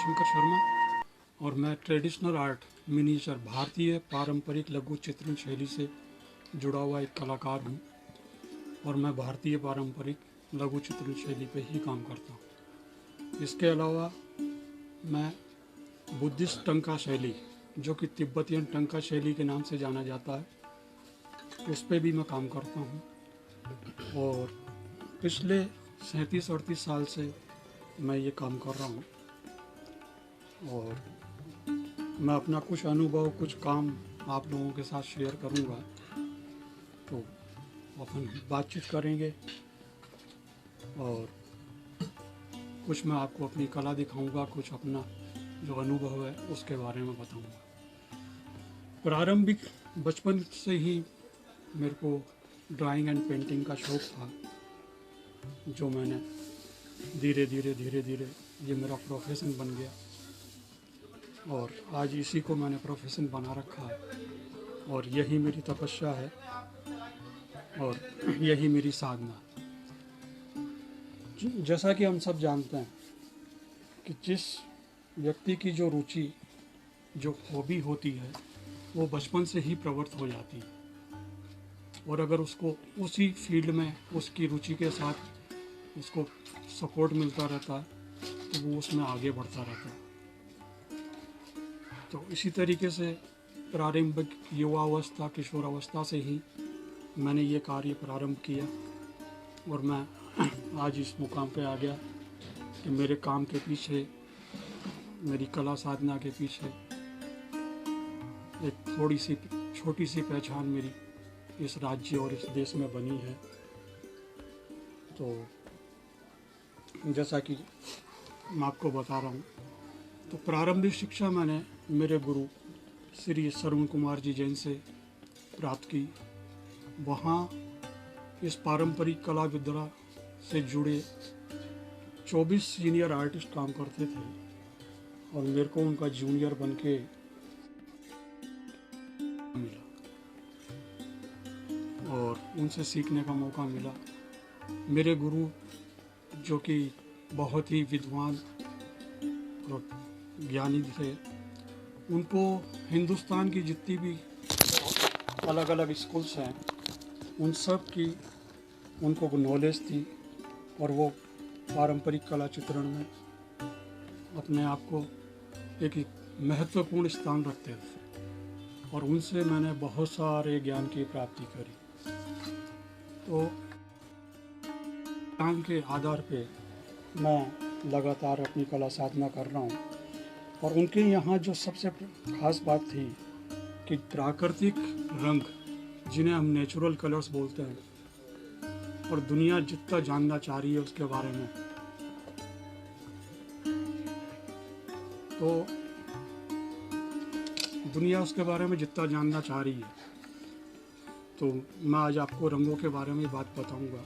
रविशंकर शर्मा और मैं traditional art miniature भारतीय पारंपरिक लघु चित्रण शैली से जुड़ा हुआ एक कलाकार हूँ और मैं भारतीय पारंपरिक लघु चित्रण शैली पे ही काम करता हूँ। इसके अलावा मैं बुद्धिस्ट टंका शैली, जो कि तिब्बतियन टंका शैली के नाम से जाना जाता है, उस पर भी मैं काम करता हूँ और पिछले 37-38 साल से मैं ये काम कर रहा हूँ। और मैं अपना कुछ अनुभव, कुछ काम आप लोगों के साथ शेयर करूँगा, तो अपन बातचीत करेंगे और कुछ मैं आपको अपनी कला दिखाऊंगा, कुछ अपना जो अनुभव है उसके बारे में बताऊंगा। प्रारंभिक बचपन से ही मेरे को ड्राइंग एंड पेंटिंग का शौक़ था, जो मैंने धीरे धीरे ये मेरा प्रोफेशन बन गया और आज इसी को मैंने प्रोफेशन बना रखा है और यही मेरी तपस्या है और यही मेरी साधना। जैसा कि हम सब जानते हैं कि जिस व्यक्ति की जो रुचि, जो हॉबी होती है, वो बचपन से ही प्रवृत्त हो जाती है और अगर उसको उसी फील्ड में उसकी रुचि के साथ उसको सपोर्ट मिलता रहता है तो वो उसमें आगे बढ़ता रहता है। तो इसी तरीके से प्रारंभिक युवावस्था, किशोरावस्था से ही मैंने ये कार्य प्रारंभ किया और मैं आज इस मुकाम पे आ गया कि मेरे काम के पीछे, मेरी कला साधना के पीछे एक थोड़ी सी छोटी सी पहचान मेरी इस राज्य और इस देश में बनी है। तो जैसा कि मैं आपको बता रहा हूँ, तो प्रारंभिक शिक्षा मैंने मेरे गुरु श्री श्रवण कुमार जी जैन से प्राप्त की। वहाँ इस पारंपरिक कला विद्या से जुड़े 24 सीनियर आर्टिस्ट काम करते थे और मेरे को उनका जूनियर बन के मिला और उनसे सीखने का मौका मिला। मेरे गुरु, जो कि बहुत ही विद्वान और ज्ञानी थे, उनको हिंदुस्तान की जितनी भी अलग अलग स्कूल्स हैं उन सब की उनको नॉलेज थी और वो पारंपरिक कला चित्रण में अपने आप को एक महत्वपूर्ण स्थान रखते थे और उनसे मैंने बहुत सारे ज्ञान की प्राप्ति करी। तो ज्ञान के आधार पे मैं लगातार अपनी कला साधना कर रहा हूँ और उनके यहाँ जो सबसे खास बात थी कि प्राकृतिक रंग, जिन्हें हम नेचुरल कलर्स बोलते हैं, और दुनिया जितना जानना चाह रही है उसके बारे में, तो दुनिया उसके बारे में जितना जानना चाह रही है, तो मैं आज आपको रंगों के बारे में बात बताऊंगा,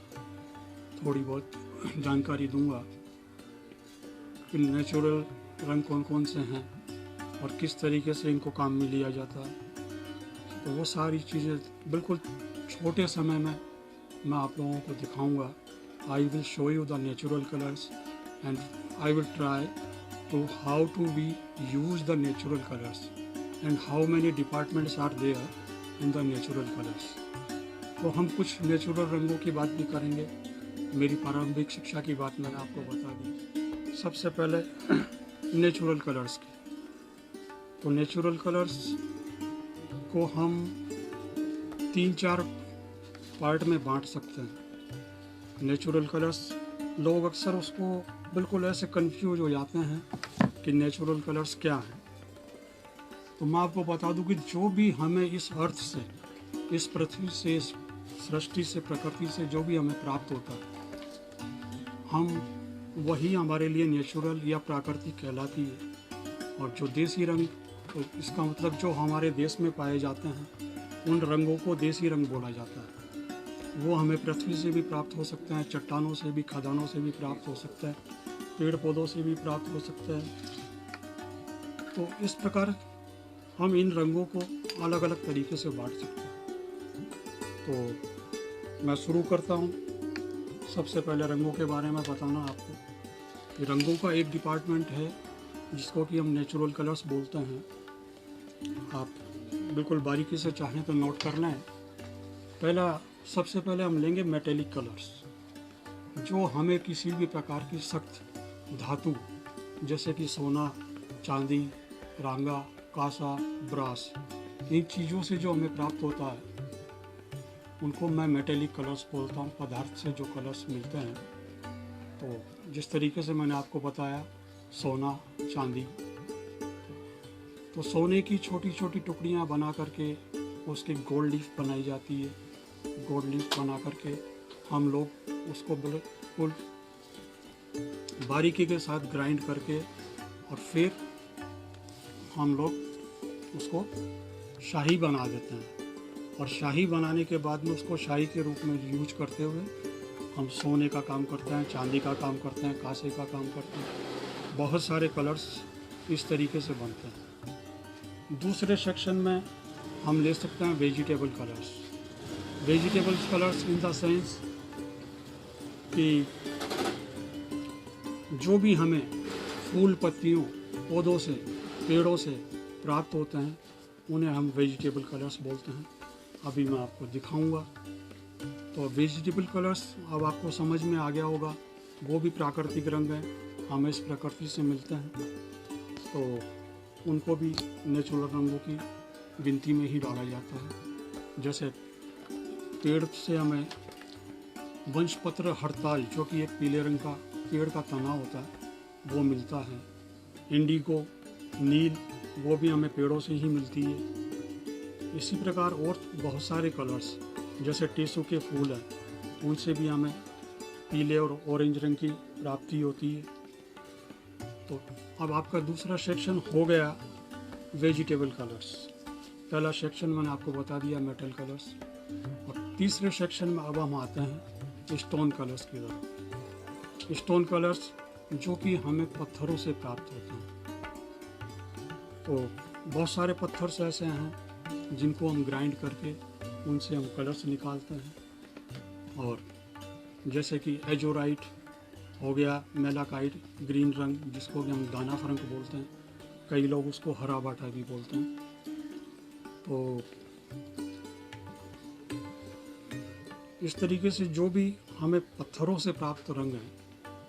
थोड़ी बहुत जानकारी दूंगा कि नेचुरल रंग कौन कौन से हैं और किस तरीके से इनको काम में लिया जाता है। तो वो सारी चीज़ें बिल्कुल छोटे समय में मैं आप लोगों को दिखाऊंगा। I will show you the natural colours and I will try to how to be use the natural colours and how many departments are there in the natural colours. तो हम कुछ नेचुरल रंगों की बात भी करेंगे। मेरी प्रारंभिक शिक्षा की बात मैंने आपको बता दी। सबसे पहले नेचुरल कलर्स की। तो नेचुरल कलर्स को हम 3-4 पार्ट में बांट सकते हैं। नेचुरल कलर्स, लोग अक्सर उसको बिल्कुल ऐसे कंफ्यूज हो जाते हैं कि नेचुरल कलर्स क्या है। तो मैं आपको बता दूं कि जो भी हमें इस अर्थ से, इस पृथ्वी से, इस सृष्टि से, प्रकृति से जो भी हमें प्राप्त होता है, हम वही हमारे लिए नेचुरल या प्राकृतिक कहलाती है। और जो देसी रंग, तो इसका मतलब जो हमारे देश में पाए जाते हैं, उन रंगों को देसी रंग बोला जाता है। वो हमें पृथ्वी से भी प्राप्त हो सकते हैं, चट्टानों से भी, खदानों से भी प्राप्त हो सकता है, पेड़ पौधों से भी प्राप्त हो सकता है। तो इस प्रकार हम इन रंगों को अलग अलग तरीके से बांट सकते हैं। तो मैं शुरू करता हूँ। सबसे पहले रंगों के बारे में बताना आपको कि रंगों का एक डिपार्टमेंट है जिसको कि हम नेचुरल कलर्स बोलते हैं। आप बिल्कुल बारीकी से चाहें तो नोट कर लें। सबसे पहले हम लेंगे मेटेलिक कलर्स, जो हमें किसी भी प्रकार की सख्त धातु जैसे कि सोना, चांदी, रांगा, कांसा, ब्रास, इन चीज़ों से जो हमें प्राप्त होता है उनको मैं मेटेलिक कलर्स बोलता हूँ। पदार्थ से जो कलर्स मिलते हैं, तो जिस तरीके से मैंने आपको बताया सोना, चांदी, तो सोने की छोटी छोटी टुकड़ियाँ बना करके उसकी गोल्ड लीफ बनाई जाती है। गोल्ड लीफ बना करके हम लोग उसको बिल्कुल बारीकी के साथ ग्राइंड करके और फिर हम लोग उसको शाही बना देते हैं। और शाही बनाने के बाद में उसको शाही के रूप में यूज करते हुए हम सोने का काम करते हैं, चांदी का काम करते हैं, कांसे का काम करते हैं। बहुत सारे कलर्स इस तरीके से बनते हैं। दूसरे सेक्शन में हम ले सकते हैं vegetable colours. Vegetable colours in the sense कि जो भी हमें फूल, पत्तियों, पौधों से, पेड़ों से प्राप्त होते हैं उन्हें हम वेजिटेबल कलर्स बोलते हैं। अभी मैं आपको दिखाऊंगा। तो वेजिटेबल कलर्स अब आपको समझ में आ गया होगा, वो भी प्राकृतिक रंग हैं, हमें इस प्रकृति से मिलते हैं, तो उनको भी नेचुरल रंगों की गिनती में ही डाला जाता है। जैसे पेड़ से हमें वंशपत्र हड़ताल, जो कि एक पीले रंग का पेड़ का तना होता है, वो मिलता है। इंडिगो, नील, वो भी हमें पेड़ों से ही मिलती है। इसी प्रकार और बहुत सारे कलर्स जैसे टेसू के फूल हैं, उनसे भी हमें पीले और ऑरेंज रंग की प्राप्ति होती है। तो अब आपका दूसरा सेक्शन हो गया वेजिटेबल कलर्स। पहला सेक्शन मैंने आपको बता दिया मेटल कलर्स, और तीसरे सेक्शन में अब हम आते हैं स्टोन कलर्स की तरफ। स्टोन कलर्स जो कि हमें पत्थरों से प्राप्त होते हैं। तो बहुत सारे पत्थर ऐसे हैं जिनको हम ग्राइंड करके उनसे हम कलर्स निकालते हैं। और जैसे कि एजोराइट हो गया, मेलाकाइट ग्रीन रंग, जिसको कि हम दाना फरंक बोलते हैं, कई लोग उसको हरा बाटा भी बोलते हैं। तो इस तरीके से जो भी हमें पत्थरों से प्राप्त रंग हैं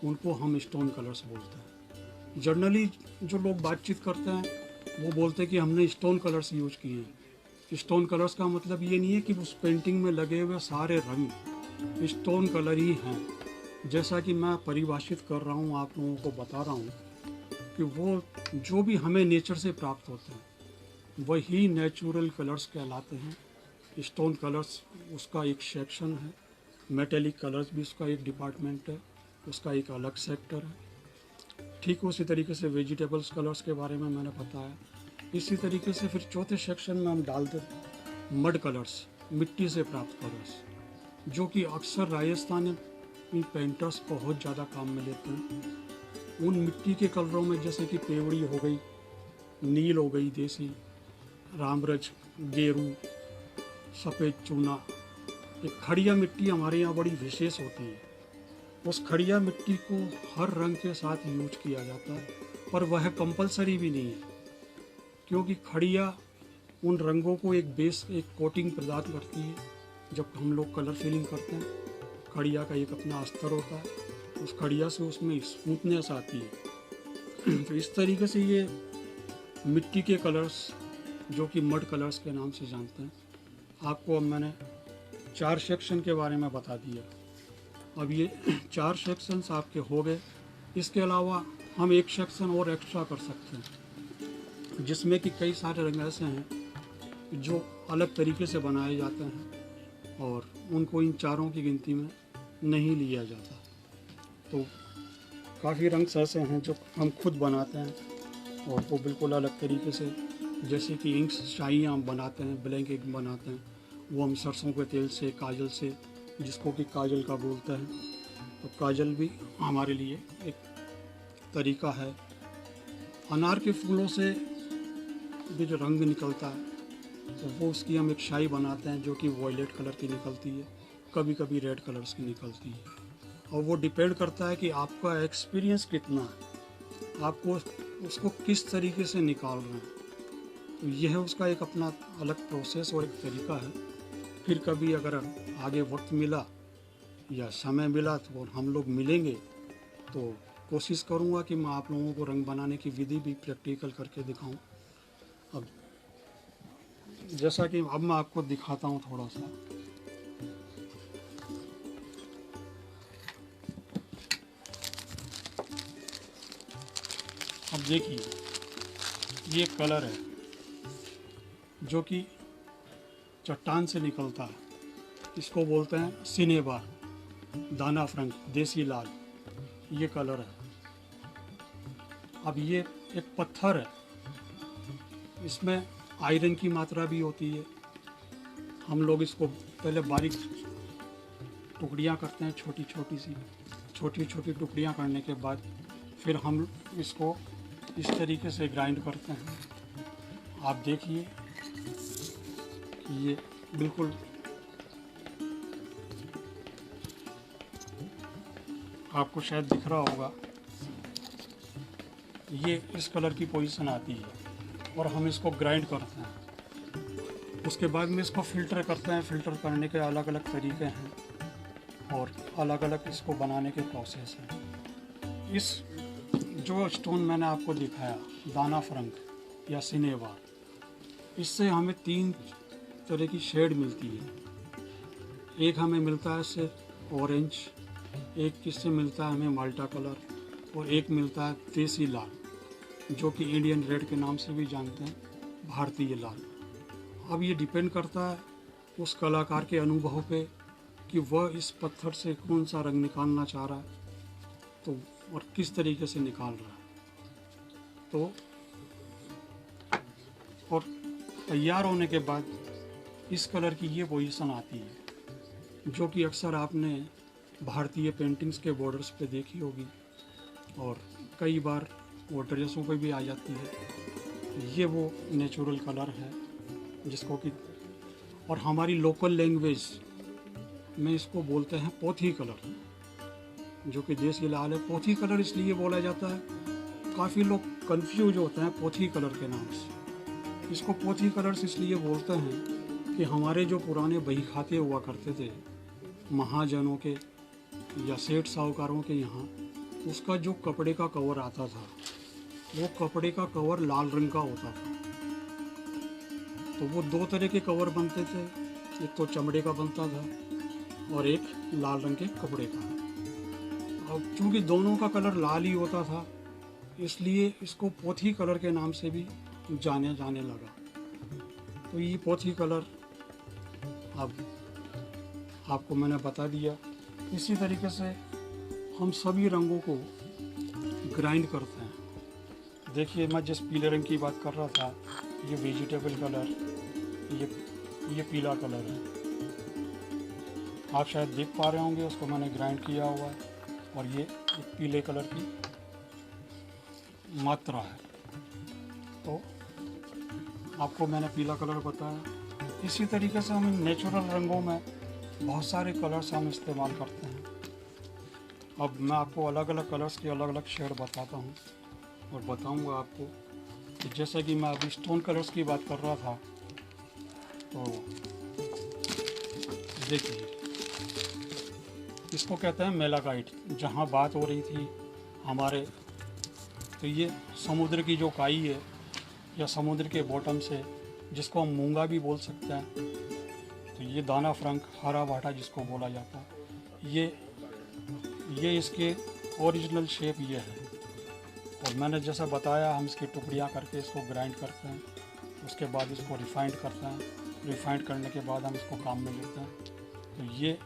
उनको हम स्टोन कलर्स बोलते हैं। जनरली जो लोग बातचीत करते हैं वो बोलते हैं कि हमने स्टोन कलर्स यूज किए हैं। स्टोन कलर्स का मतलब ये नहीं है कि उस पेंटिंग में लगे हुए सारे रंग स्टोन कलर ही हैं। जैसा कि मैं परिभाषित कर रहा हूँ, आप लोगों को बता रहा हूँ कि वो जो भी हमें नेचर से प्राप्त होते हैं वही नेचुरल कलर्स कहलाते हैं। स्टोन कलर्स उसका एक सेक्शन है, मेटेलिक कलर्स भी उसका एक डिपार्टमेंट है, उसका एक अलग सेक्टर है। ठीक उसी तरीके से वेजिटेबल्स कलर्स के बारे में मैंने बताया। इसी तरीके से फिर चौथे सेक्शन में हम डालते मड कलर्स, मिट्टी से प्राप्त कलर्स, जो कि अक्सर राजस्थानी पेंटर्स बहुत ज़्यादा काम में लेते हैं। उन मिट्टी के कलरों में जैसे कि पेवड़ी हो गई, नील हो गई देसी, रामरज, गेरू, सफ़ेद चूना। एक खड़िया मिट्टी हमारे यहाँ बड़ी विशेष होती है। उस खड़िया मिट्टी को हर रंग के साथ यूज किया जाता है, पर वह कंपलसरी भी नहीं है, क्योंकि खड़िया उन रंगों को एक बेस, एक कोटिंग प्रदान करती है। जब हम लोग कलर फिलिंग करते हैं, खड़िया का एक अपना अस्तर होता है, उस खड़िया से उसमें स्मूथनेस आती है। तो इस तरीके से ये मिट्टी के कलर्स, जो कि मड कलर्स के नाम से जानते हैं, आपको अब मैंने 4 सेक्शन के बारे में बता दिया। अब ये 4 सेक्शंस आपके हो गए। इसके अलावा हम एक सेक्शन और एक्स्ट्रा कर सकते हैं, जिसमें कि कई सारे रंग ऐसे हैं जो अलग तरीके से बनाए जाते हैं और उनको इन चारों की गिनती में नहीं लिया जाता। तो काफ़ी रंग ऐसे हैं जो हम खुद बनाते हैं और वो बिल्कुल अलग तरीके से, जैसे कि इंक्स शाही हम बनाते हैं, ब्लैंक इंक बनाते हैं, वो हम सरसों के तेल से, काजल से, जिसको कि काजल का बोलते हैं, तो काजल भी हमारे लिए एक तरीका है। अनार के फूलों से भी जो रंग निकलता है तो वो उसकी हम एक शाही बनाते हैं जो कि वॉयलेट कलर की निकलती है, कभी कभी रेड कलर्स की निकलती है। और वो डिपेंड करता है कि आपका एक्सपीरियंस कितना है, आपको उसको किस तरीके से निकाल रहे हैं। तो यह है उसका एक अपना अलग प्रोसेस और एक तरीका है। फिर कभी अगर आगे वक्त मिला या समय मिला तो हम लोग मिलेंगे तो कोशिश करूँगा कि मैं आप लोगों को रंग बनाने की विधि भी प्रैक्टिकल करके दिखाऊं। अब जैसा कि अब मैं आपको दिखाता हूँ थोड़ा सा। अब देखिए, ये कलर है जो कि चट्टान से निकलता है, इसको बोलते हैं सिनेबार, दाना फ्रंक, देसी लाल, ये कलर है। अब ये एक पत्थर है, इसमें आयरन की मात्रा भी होती है। हम लोग इसको पहले बारीक टुकड़ियाँ करते हैं, छोटी छोटी टुकड़ियाँ करने के बाद फिर हम इसको इस तरीके से ग्राइंड करते हैं। आप देखिए कि ये बिल्कुल आपको शायद दिख रहा होगा, ये इस कलर की पोजीशन आती है और हम इसको ग्राइंड करते हैं। उसके बाद में इसको फ़िल्टर करते हैं। फ़िल्टर करने के अलग अलग तरीके हैं और अलग अलग इसको बनाने के प्रोसेस हैं। इस जो स्टोन मैंने आपको दिखाया, दाना फ्रंक या सिनेबार, इससे हमें 3 तरह की शेड मिलती है। एक हमें मिलता है इससे ऑरेंज, एक इससे मिलता है हमें माल्टा कलर, और एक मिलता है देसी लाल, जो कि इंडियन रेड के नाम से भी जानते हैं, भारतीय लाल। अब ये डिपेंड करता है उस कलाकार के अनुभव पे कि वह इस पत्थर से कौन सा रंग निकालना चाह रहा है तो और किस तरीके से निकाल रहा है। तो और तैयार होने के बाद इस कलर की ये पोजीशन आती है, जो कि अक्सर आपने भारतीय पेंटिंग्स के बॉर्डर्स पे देखी होगी और कई बार वो ड्रेसों पे भी आ जाती है। ये वो नेचुरल कलर है जिसको कि, और हमारी लोकल लैंग्वेज में इसको बोलते हैं पोथी कलर, जो कि देसी लाल है। पोथी कलर इसलिए बोला जाता है, काफ़ी लोग कंफ्यूज होते हैं पोथी कलर के नाम से। इसको पोथी कलर्स इसलिए बोलते हैं कि हमारे जो पुराने बही खाते हुआ करते थे महाजनों के या सेठ साहूकारों के यहाँ, उसका जो कपड़े का कवर आता था वो कपड़े का कवर लाल रंग का होता था। तो वो 2 तरह के कवर बनते थे, एक तो चमड़े का बनता था और एक लाल रंग के कपड़े का। अब चूँकि दोनों का कलर लाल ही होता था इसलिए इसको पोथी कलर के नाम से भी जाने लगा। तो ये पोथी कलर अब आपको मैंने बता दिया। इसी तरीके से हम सभी रंगों को ग्राइंड करते हैं। देखिए, मैं जिस पीले रंग की बात कर रहा था, ये वेजिटेबल कलर, ये पीला कलर है। आप शायद देख पा रहे होंगे, उसको मैंने ग्राइंड किया हुआ है और ये एक पीले कलर की मात्रा है। तो आपको मैंने पीला कलर बताया। इसी तरीके से हम नेचुरल रंगों में बहुत सारे कलर्स हम इस्तेमाल करते हैं। अब मैं आपको अलग अलग कलर्स के अलग अलग शेड बताता हूँ और बताऊँगा आपको कि जैसे कि मैं अभी स्टोन कलर्स की बात कर रहा था, तो देखिए इसको कहते हैं मेलाकाइट। जहाँ बात हो रही थी हमारे, तो ये समुद्र की जो काई है या समुद्र के बॉटम से, जिसको हम मूंगा भी बोल सकते हैं, तो ये दाना फ्रंक, हरा भाटा जिसको बोला जाता है, ये इसके ओरिजिनल शेप ये है। और मैंने जैसा बताया, हम इसकी टुकड़ियाँ करके इसको ग्राइंड करते हैं, उसके बाद इसको रिफाइंड करते हैं। रिफाइंड करने के बाद हम इसको काम में लेते हैं। तो ये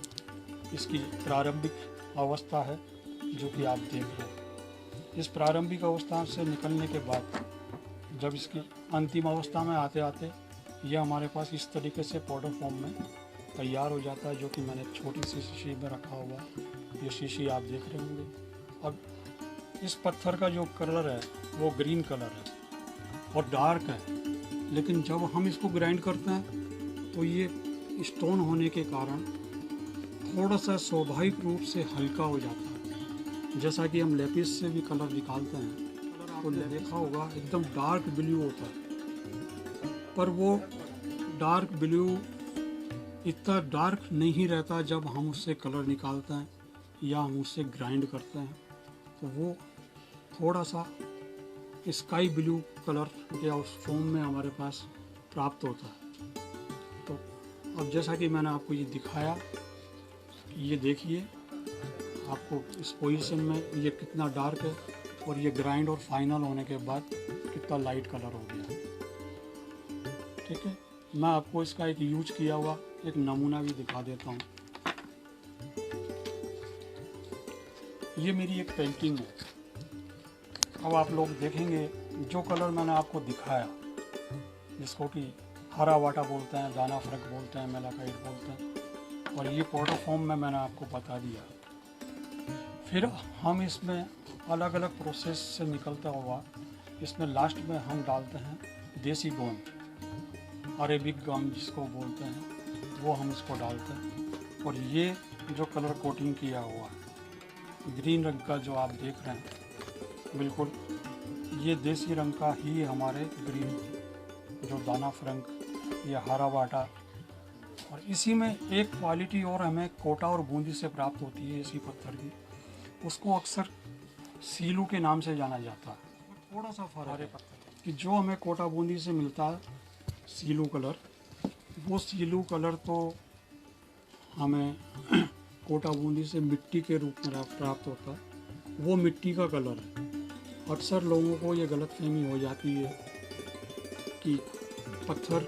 इसकी प्रारंभिक अवस्था है जो कि आप देख रहे हैं। इस प्रारंभिक अवस्था से निकलने के बाद जब इसकी अंतिम अवस्था में आते आते यह हमारे पास इस तरीके से पाउडर फॉर्म में तैयार हो जाता है, जो कि मैंने छोटी सी शीशी में रखा हुआ है। ये शीशी आप देख रहे होंगे। अब इस पत्थर का जो कलर है वो ग्रीन कलर है और डार्क है, लेकिन जब हम इसको ग्राइंड करते हैं तो ये स्टोन होने के कारण थोड़ा सा स्वाभाविक रूप से हल्का हो जाता है। जैसा कि हम लेपिस से भी कलर निकालते हैं, कलर आपको देखा होगा एकदम डार्क ब्लू होता है, पर वो डार्क ब्लू इतना डार्क नहीं रहता जब हम उससे कलर निकालते हैं या हम उससे ग्राइंड करते हैं, तो वो थोड़ा सा स्काई ब्लू कलर या उस फॉर्म में हमारे पास प्राप्त होता है। तो अब जैसा कि मैंने आपको ये दिखाया, ये देखिए आपको इस पोजीशन में ये कितना डार्क है और ये ग्राइंड और फाइनल होने के बाद कितना लाइट कलर हो गया। ठीक है, मैं आपको इसका एक यूज किया हुआ एक नमूना भी दिखा देता हूँ। ये मेरी एक पेंटिंग है। अब आप लोग देखेंगे जो कलर मैंने आपको दिखाया, जिसको कि हरा वाटा बोलते हैं, दाना फरक बोलते हैं, मेलाकाइट बोलते हैं, और ये पाउडर फॉर्म में मैंने आपको बता दिया। फिर हम इसमें अलग अलग प्रोसेस से निकलता हुआ इसमें लास्ट में हम डालते हैं देसी गोंद, अरेबिक गम जिसको बोलते हैं, वो हम इसको डालते हैं। और ये जो कलर कोटिंग किया हुआ ग्रीन रंग का जो आप देख रहे हैं, बिल्कुल ये देसी रंग का ही हमारे ग्रीन जो दाना फरंग या हरा वाटा। और इसी में एक क्वालिटी और हमें कोटा और बूंदी से प्राप्त होती है इसी पत्थर की, उसको अक्सर सीलू के नाम से जाना जाता है। थोड़ा सा फर्क है कि जो हमें कोटा बूंदी से मिलता है सीलू कलर, वो सीलू कलर तो हमें कोटा बूंदी से मिट्टी के रूप में प्राप्त होता है, वो मिट्टी का कलर है। अक्सर लोगों को ये गलतफहमी हो जाती है कि पत्थर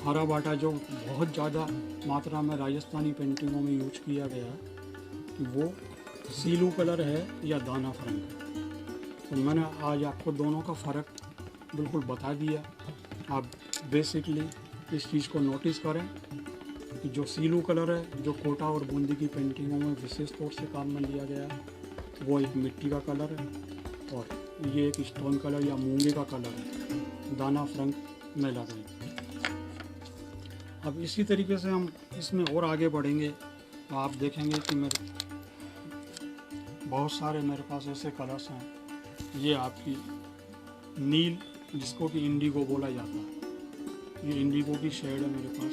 हरा बाटा जो बहुत ज़्यादा मात्रा में राजस्थानी पेंटिंगों में यूज किया गया है कि वो सीलू कलर है या दाना फरंग है। तो मैंने आज आपको दोनों का फ़र्क बिल्कुल बता दिया। आप बेसिकली इस चीज़ को नोटिस करें कि जो सीलू कलर है, जो कोटा और बूंदी की पेंटिंगों में विशेष तौर से काम में लिया गया है, वो एक मिट्टी का कलर है और ये एक स्टोन कलर या मूंगे का कलर है, दाना फरंग में लगा है। अब इसी तरीके से हम इसमें और आगे बढ़ेंगे तो आप देखेंगे कि मेरे बहुत सारे मेरे पास ऐसे कलर्स हैं। ये आपकी नील, जिसको कि इंडिगो बोला जाता है, ये इंडिगो की शेड है मेरे पास।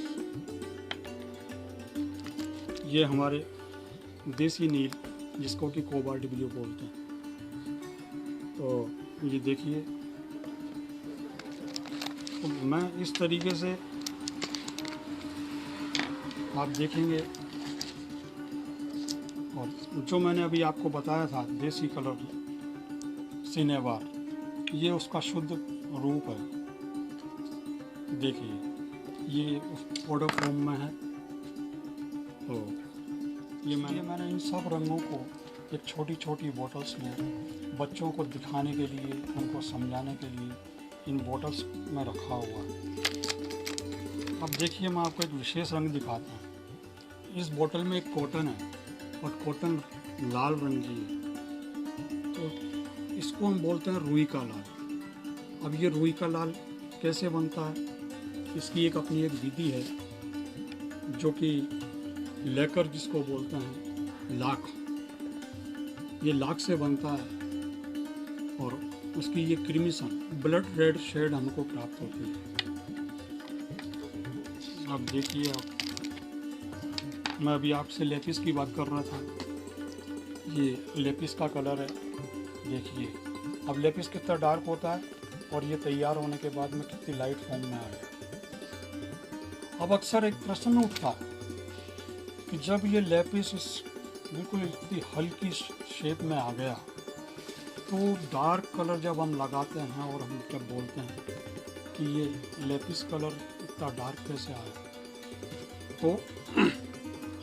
ये हमारे देसी नील, जिसको कि कोबाल्ट ब्लू बोलते हैं। तो ये देखिए, तो मैं इस तरीके से आप देखेंगे, और जो मैंने अभी आपको बताया था देसी कलर सिनेवार, ये उसका शुद्ध रूप है। देखिए ये उस पाउडर फॉर्म में है। तो ये मैंने इन सब रंगों को एक छोटी छोटी बोतल्स में बच्चों को दिखाने के लिए, उनको समझाने के लिए इन बोतल्स में रखा हुआ है। अब देखिए मैं आपको एक विशेष रंग दिखाता हूँ। इस बोतल में एक कॉटन है और कॉटन लाल रंग की है, तो इसको हम बोलते हैं रुई का लाल। अब ये रुई का लाल कैसे बनता है, इसकी एक अपनी एक विधि है, जो कि लेकर जिसको बोलते हैं लाख, ये लाख से बनता है और उसकी ये क्रीमिशन ब्लड रेड शेड हमको प्राप्त होती है। अब देखिए, मैं अभी आपसे लेपिस की बात कर रहा था, ये लेपिस का कलर है। देखिए अब लेपिस कितना डार्क होता है और ये तैयार होने के बाद में कितनी लाइट फॉर्म में आ गया। अब अक्सर एक प्रश्न उठता कि जब ये लेपिस इस बिल्कुल इतनी हल्की शेप में आ गया, तो डार्क कलर जब हम लगाते हैं और हम जब बोलते हैं कि ये लेपिस कलर इतना डार्क कैसे आया, तो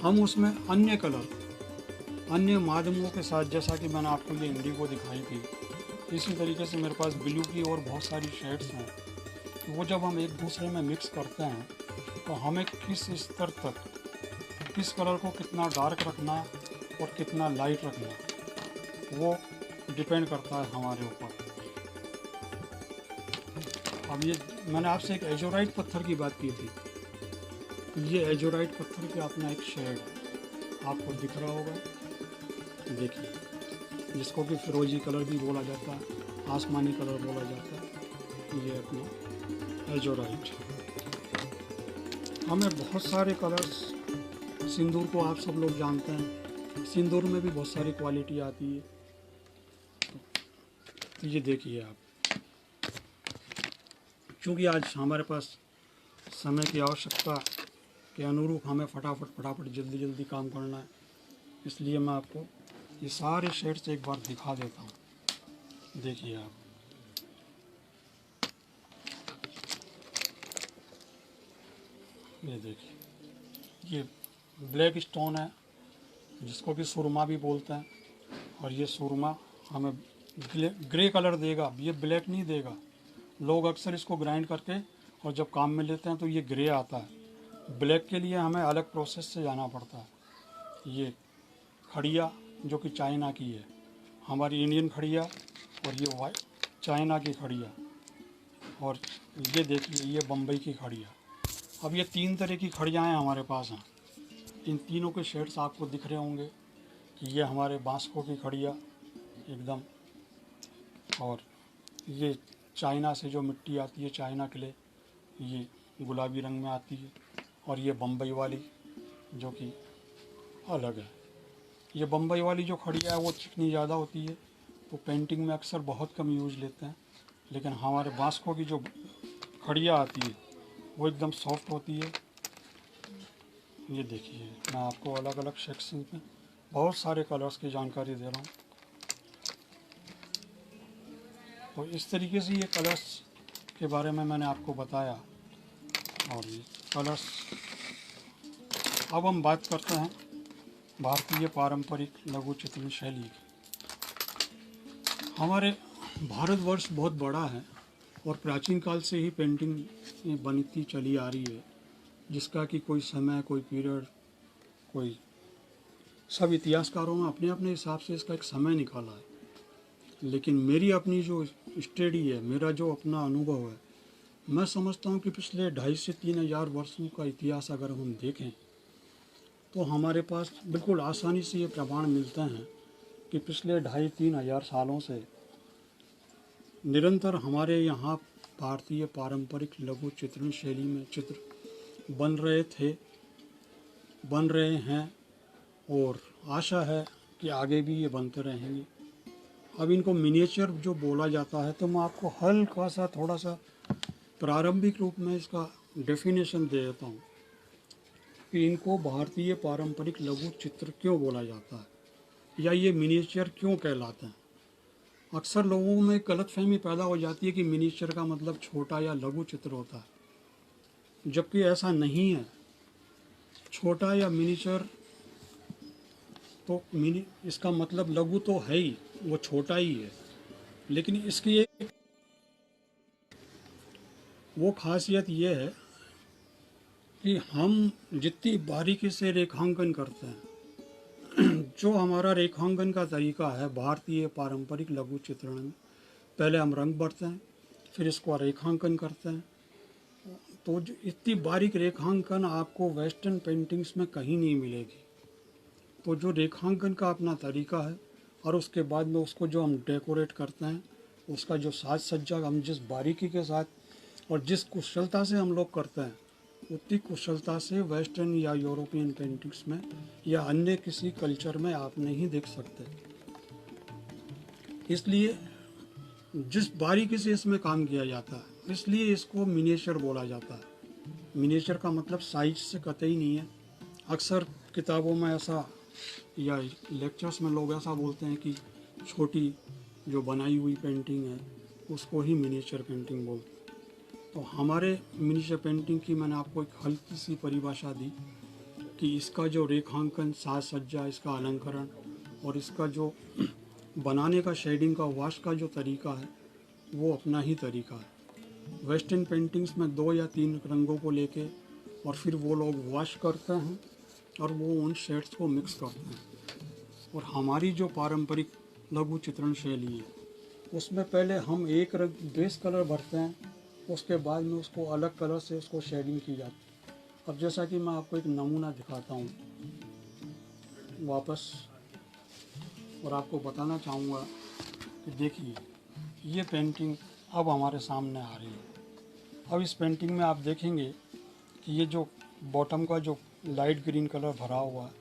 हम उसमें अन्य कलर, अन्य माध्यमों के साथ, जैसा कि मैंने आपको ये इंडिगो दिखाई थी, इसी तरीके से मेरे पास ब्लू की और बहुत सारी शेड्स हैं। तो वो जब हम एक दूसरे में मिक्स करते हैं तो हमें किस स्तर तक, किस कलर को कितना डार्क रखना और कितना लाइट रखना, वो डिपेंड करता है हमारे ऊपर। अब ये मैंने आपसे एक एजोराइट पत्थर की बात की थी, तो ये एजोराइट पत्थर का अपना एक शेड आपको दिख रहा होगा, देखिए, जिसको कि फिरोजी कलर भी बोला जाता है, आसमानी कलर बोला जाता है। ये अपना एजोराइट। हमें बहुत सारे कलर्स, सिंदूर को आप सब लोग जानते हैं, सिंदूर में भी बहुत सारी क्वालिटी आती है। तो ये देखिए आप, क्योंकि आज हमारे पास समय की आवश्यकता के अनुरूप हमें फटाफट जल्दी जल्दी काम करना है, इसलिए मैं आपको ये सारे शेड्स एक बार दिखा देता हूँ। देखिए आप, ये देखिए, ये ब्लैक स्टोन है जिसको कि सुरमा भी बोलते हैं, और ये सुरमा हमें ग्रे कलर देगा, ये ब्लैक नहीं देगा। लोग अक्सर इसको ग्राइंड करके और जब काम में लेते हैं तो ये ग्रे आता है। ब्लैक के लिए हमें अलग प्रोसेस से जाना पड़ता है। ये खड़िया जो कि चाइना की है, हमारी इंडियन खड़िया, और ये वाइट चाइना की खड़िया, और ये देखिए ये बम्बई की खड़िया। अब ये 3 तरह की खड़ियाँ हैं हमारे पास हैं। इन तीनों के शेड्स आपको दिख रहे होंगे कि ये हमारे बांसको की खड़िया एकदम, और ये चाइना से जो मिट्टी आती है चाइना के लिए, ये गुलाबी रंग में आती है, और ये बम्बई वाली जो कि अलग है। ये बम्बई वाली जो खड़िया है वो चिकनी ज़्यादा होती है, तो पेंटिंग में अक्सर बहुत कम यूज लेते हैं। लेकिन हमारे बांसको की जो खड़िया आती है वो एकदम सॉफ्ट होती है। ये देखिए, मैं आपको अलग अलग सेक्शन में बहुत सारे कलर्स की जानकारी दे रहा हूँ। तो इस तरीके से ये कलर्स के बारे में मैंने आपको बताया। और ये कलर्स, अब हम बात करते हैं भारतीय पारंपरिक लघु चित्रण शैली की। हमारे भारतवर्ष बहुत बड़ा है और प्राचीन काल से ही पेंटिंग बनती चली आ रही है, जिसका कि कोई समय, कोई पीरियड, कोई, सब इतिहासकारों ने अपने अपने हिसाब से इसका एक समय निकाला है। लेकिन मेरी अपनी जो स्टडी है, मेरा जो अपना अनुभव है, मैं समझता हूँ कि पिछले 2,500 से 3,000 वर्षों का इतिहास अगर हम देखें तो हमारे पास बिल्कुल आसानी से ये प्रमाण मिलते हैं कि पिछले 2,500-3 हज़ार सालों से निरंतर हमारे यहाँ भारतीय पारंपरिक लघु चित्रण शैली में चित्र बन रहे थे, बन रहे हैं, और आशा है कि आगे भी ये बनते रहेंगे। अब इनको मिनिएचर जो बोला जाता है, तो मैं आपको हल्का सा थोड़ा सा प्रारंभिक रूप में इसका डेफिनेशन दे देता हूँ कि इनको भारतीय पारंपरिक लघु चित्र क्यों बोला जाता है, या ये मिनिएचर क्यों कहलाते हैं। अक्सर लोगों में गलतफहमी पैदा हो जाती है कि मिनिएचर का मतलब छोटा या लघु चित्र होता है, जबकि ऐसा नहीं है। छोटा या मिनिएचर तो इसका मतलब लघु तो है ही, वो छोटा ही है, लेकिन इसकी एक वो खासियत ये है कि हम जितनी बारीकी से रेखांकन करते हैं, जो हमारा रेखांकन का तरीका है भारतीय पारंपरिक लघु चित्रण में, पहले हम रंग भरते हैं, फिर इसको रेखांकन करते हैं। तो जो इतनी बारीक रेखांकन आपको वेस्टर्न पेंटिंग्स में कहीं नहीं मिलेगी। तो जो रेखांकन का अपना तरीका है, और उसके बाद में उसको जो हम डेकोरेट करते हैं, उसका जो साज सज्जा हम जिस बारीकी के साथ और जिस कुशलता से हम लोग करते हैं, उतनी कुशलता से वेस्टर्न या यूरोपियन पेंटिंग्स में या अन्य किसी कल्चर में आप नहीं देख सकते। इसलिए जिस बारीकी से इसमें काम किया जाता है, इसलिए इसको मिनिएचर बोला जाता है। मिनिएचर का मतलब साइज से कतई नहीं है। अक्सर किताबों में ऐसा या लेक्चर्स में लोग ऐसा बोलते हैं कि छोटी जो बनाई हुई पेंटिंग है उसको ही मिनिएचर पेंटिंग बोलते हैं। तो हमारे मिनिएचर पेंटिंग की मैंने आपको एक हल्की सी परिभाषा दी कि इसका जो रेखांकन, साज सज्जा, इसका अलंकरण और इसका जो बनाने का, शेडिंग का, वाश का जो तरीका है वो अपना ही तरीका है। वेस्टर्न पेंटिंग्स में 2 या 3 रंगों को लेके और फिर वो लोग वॉश करते हैं और वो उन शेड्स को मिक्स करते हैं। और हमारी जो पारंपरिक लघु चित्रण शैली है उसमें पहले हम एक रंग बेस कलर भरते हैं, उसके बाद में उसको अलग कलर से उसको शेडिंग की जाती है। अब जैसा कि मैं आपको एक नमूना दिखाता हूँ वापस, और आपको बताना चाहूँगा कि देखिए ये पेंटिंग अब हमारे सामने आ रही है। अब इस पेंटिंग में आप देखेंगे कि ये जो बॉटम का जो लाइट ग्रीन कलर भरा हुआ है,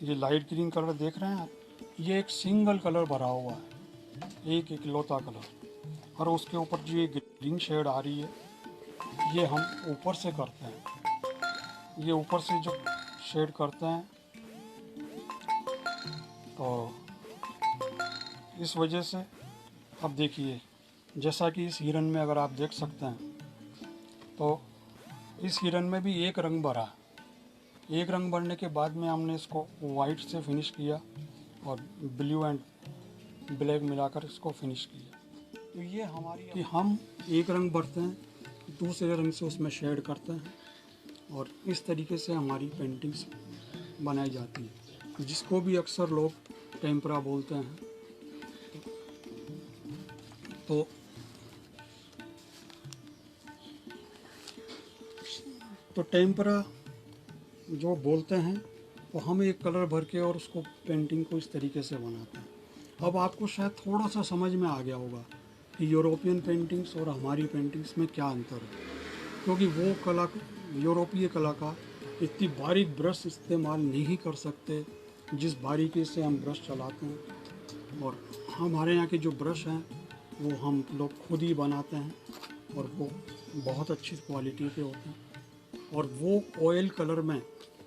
ये लाइट ग्रीन कलर देख रहे हैं आप, ये एक सिंगल कलर भरा हुआ है, एक इकलौता कलर। और उसके ऊपर जो ये ग्रीन शेड आ रही है, ये हम ऊपर से करते हैं। ये ऊपर से जो शेड करते हैं, तो इस वजह से अब देखिए, जैसा कि इस हिरन में अगर आप देख सकते हैं, तो इस हिरन में भी एक रंग भरा। एक रंग भरने के बाद में हमने इसको वाइट से फिनिश किया और ब्लू एंड ब्लैक मिलाकर इसको फिनिश किया। तो ये हमारी कि हम एक रंग भरते हैं, दूसरे रंग से उसमें शेड करते हैं, और इस तरीके से हमारी पेंटिंग्स बनाई जाती है, जिसको भी अक्सर लोग टेम्परा बोलते हैं। तो टेम्परा जो बोलते हैं, वो हम एक कलर भर के और उसको पेंटिंग को इस तरीके से बनाते हैं। अब आपको शायद थोड़ा सा समझ में आ गया होगा कि यूरोपियन पेंटिंग्स और हमारी पेंटिंग्स में क्या अंतर है, क्योंकि वो यूरोपीय कलाकार इतनी बारीक ब्रश इस्तेमाल नहीं कर सकते जिस बारीकी से हम ब्रश चलाते हैं, और हमारे यहाँ के जो ब्रश हैं वो हम लोग खुद ही बनाते हैं, और वो बहुत अच्छी क्वालिटी के होते हैं, और वो ऑयल कलर में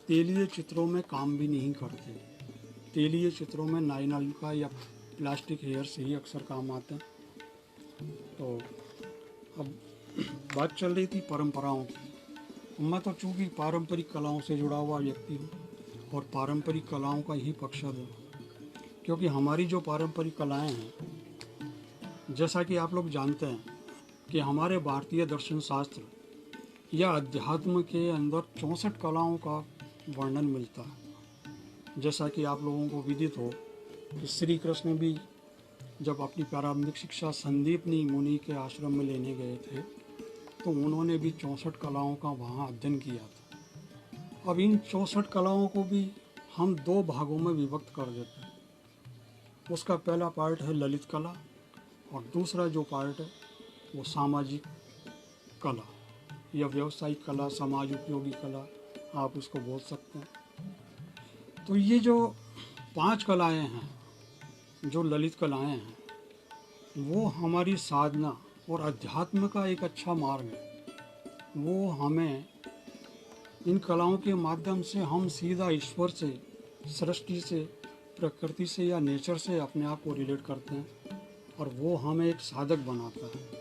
तेलीय चित्रों में काम भी नहीं करते। तेलीय चित्रों में नाइलॉन का या प्लास्टिक हेयर से ही अक्सर काम आते हैं। तो अब बात चल रही थी परंपराओं की। मैं तो चूँकि पारंपरिक कलाओं से जुड़ा हुआ व्यक्ति हूँ और पारंपरिक कलाओं का ही पक्षधर हूँ, क्योंकि हमारी जो पारंपरिक कलाएं हैं, जैसा कि आप लोग जानते हैं कि हमारे भारतीय दर्शन शास्त्र या अध्यात्म के अंदर 64 कलाओं का वर्णन मिलता है। जैसा कि आप लोगों को विदित हो कि श्री कृष्ण भी जब अपनी प्रारंभिक शिक्षा संदीपनी मुनि के आश्रम में लेने गए थे, तो उन्होंने भी 64 कलाओं का वहाँ अध्ययन किया था। अब इन 64 कलाओं को भी हम दो भागों में विभक्त कर देते हैं। उसका पहला पार्ट है ललित कला, और दूसरा जो पार्ट है वो सामाजिक कला या व्यावसायिक कला, समाज उपयोगी कला आप उसको बोल सकते हैं। तो ये जो 5 कलाएं हैं, जो ललित कलाएं हैं, वो हमारी साधना और अध्यात्म का एक अच्छा मार्ग है। वो हमें इन कलाओं के माध्यम से हम सीधा ईश्वर से, सृष्टि से, प्रकृति से या नेचर से अपने आप को रिलेट करते हैं, और वो हमें एक साधक बनाता है।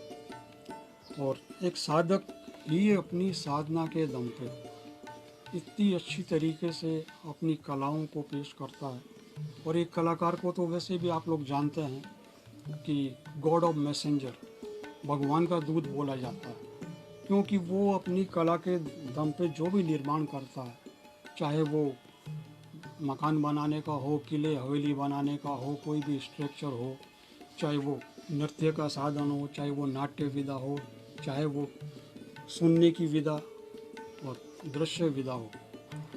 और एक साधक ही अपनी साधना के दम पे इतनी अच्छी तरीके से अपनी कलाओं को पेश करता है। और एक कलाकार को तो वैसे भी आप लोग जानते हैं कि गॉड ऑफ मैसेंजर, भगवान का दूत बोला जाता है, क्योंकि वो अपनी कला के दम पे जो भी निर्माण करता है, चाहे वो मकान बनाने का हो, किले हवेली बनाने का हो, कोई भी स्ट्रक्चर हो, चाहे वो नृत्य का साधन हो, चाहे वो नाट्य विधा हो, चाहे वो सुनने की विधा और दृश्य विधा हो,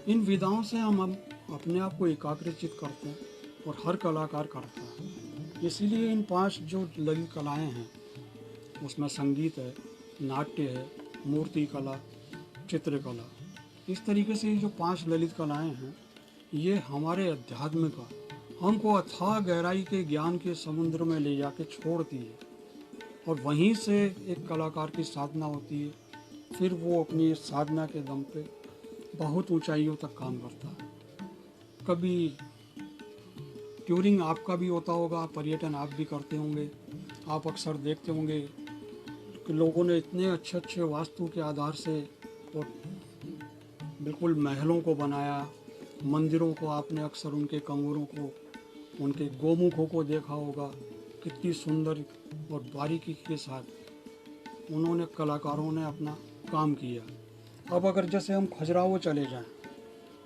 इन विधाओं से हम अपने आप को एकाग्रचित करते हैं, और हर कलाकार करता है। इसीलिए इन 5 जो ललित कलाएं हैं, उसमें संगीत है, नाट्य है, मूर्ति कला, चित्रकला, इस तरीके से ये जो 5 ललित कलाएं हैं, ये हमारे अध्यात्म का हमको अथाह गहराई के ज्ञान के समुद्र में ले जाके छोड़ती है, और वहीं से एक कलाकार की साधना होती है। फिर वो अपनी साधना के दम पे बहुत ऊंचाइयों तक काम करता है। कभी टूरिंग आपका भी होता होगा, पर्यटन आप भी करते होंगे, आप अक्सर देखते होंगे कि लोगों ने इतने अच्छे अच्छे वास्तु के आधार से और बिल्कुल महलों को बनाया, मंदिरों को आपने अक्सर उनके कंगूरों को, उनके गोमुखों को देखा होगा, कितनी सुंदर और बारीकी के साथ उन्होंने, कलाकारों ने अपना काम किया। अब अगर जैसे हम खजुराहो चले जाएं,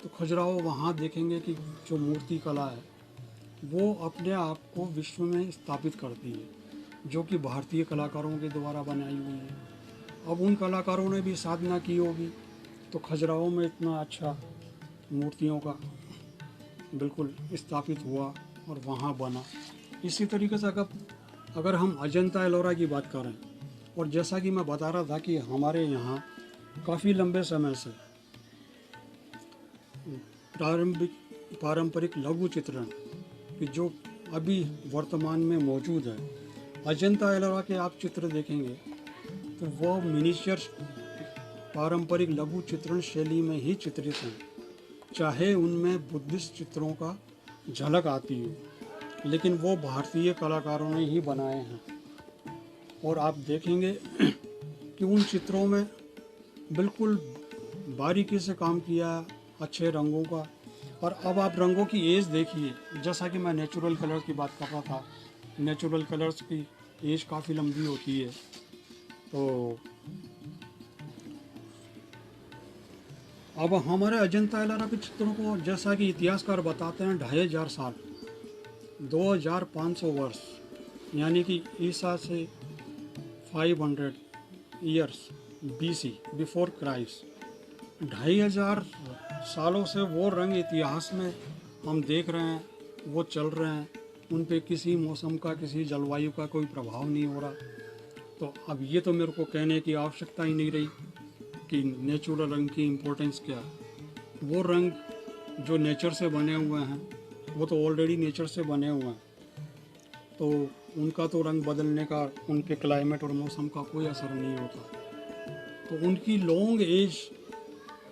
तो खजुराहो वहाँ देखेंगे कि जो मूर्ति कला है वो अपने आप को विश्व में स्थापित करती है, जो कि भारतीय कलाकारों के द्वारा बनाई हुई है। अब उन कलाकारों ने भी साधना की होगी, तो खजुराहो में इतना अच्छा मूर्तियों का बिल्कुल स्थापित हुआ और वहाँ बना। इसी तरीके से अगर हम अजंता एलोरा की बात करें, और जैसा कि मैं बता रहा था कि हमारे यहाँ काफ़ी लंबे समय से पारंपरिक लघु चित्रण कि जो अभी वर्तमान में मौजूद है, अजंता एलोरा के आप चित्र देखेंगे तो वो मिनिएचर पारंपरिक लघु चित्रण शैली में ही चित्रित हैं, चाहे उनमें बुद्धिस्ट चित्रों का झलक आती हो, लेकिन वो भारतीय कलाकारों ने ही बनाए हैं। और आप देखेंगे कि उन चित्रों में बिल्कुल बारीकी से काम किया, अच्छे रंगों का। और अब आप रंगों की एज देखिए, जैसा कि मैं नेचुरल कलर की बात कर रहा था, नेचुरल कलर्स की एज काफ़ी लंबी होती है। तो अब हमारे अजंता एलोरा के चित्रों को, जैसा कि इतिहासकार बताते हैं, 2500 साल, 2500 वर्ष, यानी कि ईसा से 500 ईयर्स BC, बिफोर क्राइस्ट, 2500 सालों से वो रंग इतिहास में हम देख रहे हैं, वो चल रहे हैं, उन पे किसी मौसम का, किसी जलवायु का कोई प्रभाव नहीं हो रहा। तो अब ये तो मेरे को कहने की आवश्यकता ही नहीं रही कि नेचुरल रंग की इम्पोर्टेंस क्या है। वो रंग जो नेचर से बने हुए हैं वो तो ऑलरेडी नेचर से बने हुए हैं, तो उनका तो रंग बदलने का उन पे क्लाइमेट और मौसम का कोई असर नहीं होता। तो उनकी लॉन्ग एज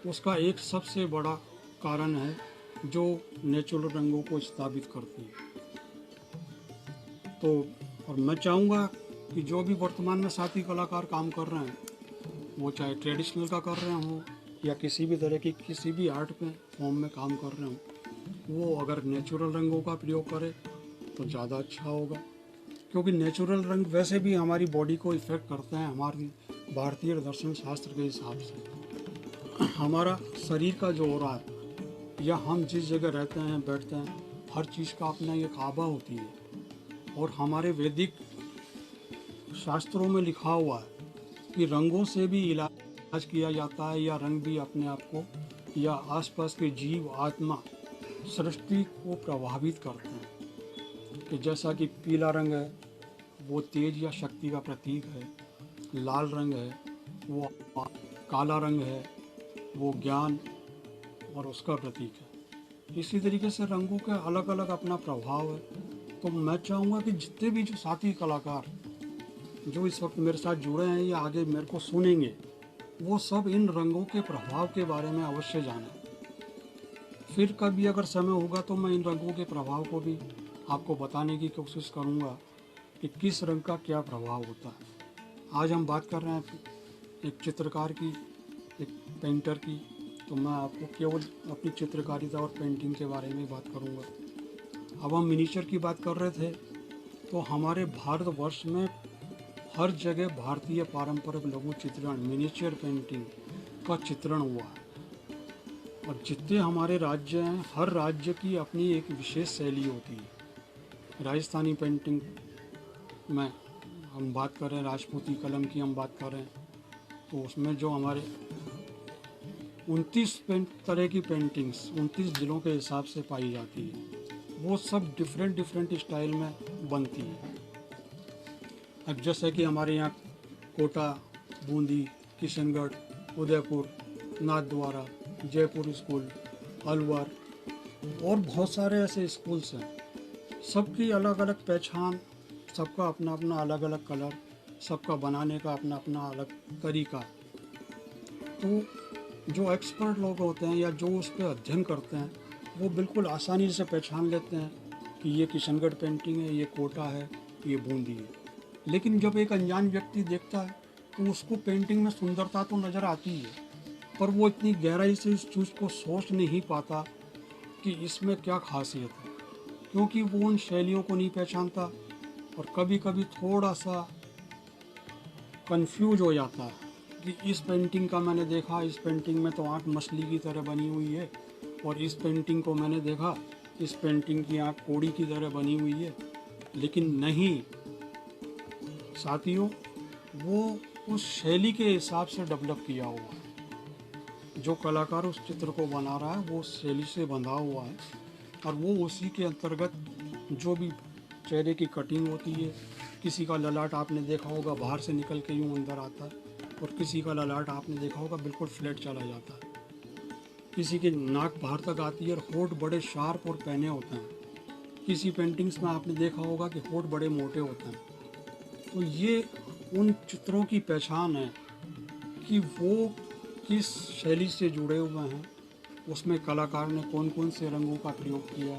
उसका एक सबसे बड़ा कारण है जो नेचुरल रंगों को स्थापित करती है। तो और मैं चाहूँगा कि जो भी वर्तमान में साथी कलाकार काम कर रहे हैं, वो चाहे ट्रेडिशनल का कर रहे हों या किसी भी तरह की किसी भी आर्ट पे फॉर्म में काम कर रहे हों, वो अगर नेचुरल रंगों का प्रयोग करे तो ज़्यादा अच्छा होगा। क्योंकि नेचुरल रंग वैसे भी हमारी बॉडी को इफ़ेक्ट करते हैं। हमारी भारतीय दर्शन शास्त्र के हिसाब से हमारा शरीर का जो हो रहा है या हम जिस जगह रहते हैं, बैठते हैं, हर चीज़ का अपना एक आभा होती है। और हमारे वैदिक शास्त्रों में लिखा हुआ है कि रंगों से भी इलाज किया जाता है, या रंग भी अपने आप को या आसपास के जीव, आत्मा, सृष्टि को प्रभावित करते हैं। कि जैसा कि पीला रंग है वो तेज या शक्ति का प्रतीक है, लाल रंग है वो, काला रंग है वो ज्ञान और उसका प्रतीक है। इसी तरीके से रंगों का अलग अलग अपना प्रभाव है। तो मैं चाहूँगा कि जितने भी जो साथी कलाकार जो इस वक्त मेरे साथ जुड़े हैं या आगे मेरे को सुनेंगे, वो सब इन रंगों के प्रभाव के बारे में अवश्य जानें। फिर कभी अगर समय होगा तो मैं इन रंगों के प्रभाव को भी आपको बताने की कोशिश करूँगा कि किस रंग का क्या प्रभाव होता है। आज हम बात कर रहे हैं एक चित्रकार की, एक पेंटर की, तो मैं आपको केवल अपनी चित्रकारिता और पेंटिंग के बारे में बात करूँगा। अब हम मिनिएचर की बात कर रहे थे, तो हमारे भारतवर्ष में हर जगह भारतीय पारंपरिक लघु चित्रण, मिनिएचर पेंटिंग का चित्रण हुआ है। और जितने हमारे राज्य हैं, हर राज्य की अपनी एक विशेष शैली होती है। राजस्थानी पेंटिंग में हम बात करें, राजपूती कलम की हम बात करें, तो उसमें जो हमारे 29 तरह की पेंटिंग्स 29 जिलों के हिसाब से पाई जाती है, वो सब डिफरेंट स्टाइल में बनती है। अब जैसे कि हमारे यहाँ कोटा, बूंदी, किशनगढ़, उदयपुर, नाथद्वारा, जयपुर स्कूल, अलवर और बहुत सारे ऐसे स्कूल्स हैं। सबकी अलग अलग पहचान, सबका अपना अपना अलग अलग कलर, सबका बनाने का अपना अपना अलग तरीका। तो जो एक्सपर्ट लोग होते हैं या जो उस पर अध्ययन करते हैं, वो बिल्कुल आसानी से पहचान लेते हैं कि ये किशनगढ़ पेंटिंग है, ये कोटा है, ये बूंदी है। लेकिन जब एक अनजान व्यक्ति देखता है तो उसको पेंटिंग में सुंदरता तो नज़र आती है, पर वो इतनी गहराई से इस चीज़ को सोच नहीं पाता कि इसमें क्या खासियत है, क्योंकि वो उन शैलियों को नहीं पहचानता और कभी कभी थोड़ा सा कंफ्यूज हो जाता है कि इस पेंटिंग का मैंने देखा, इस पेंटिंग में तो आँख मछली की तरह बनी हुई है, और इस पेंटिंग को मैंने देखा, इस पेंटिंग की आँख कोड़ी की तरह बनी हुई है। लेकिन नहीं साथियों, वो उस शैली के हिसाब से डेवलप किया हुआ है। जो कलाकार उस चित्र को बना रहा है वो उस शैली से बंधा हुआ है, और वो उसी के अंतर्गत जो भी चेहरे की कटिंग होती है। किसी का ललाट आपने देखा होगा बाहर से निकल के यूँ अंदर आता है, और किसी का ललाट आपने देखा होगा बिल्कुल फ्लैट चला जाता है। किसी की नाक बाहर तक आती है और होठ बड़े शार्प और पैने होते हैं। किसी पेंटिंग्स में आपने देखा होगा कि होठ बड़े मोटे होते हैं। तो ये उन चित्रों की पहचान है कि वो किस शैली से जुड़े हुए हैं, उसमें कलाकार ने कौन कौन से रंगों का प्रयोग किया।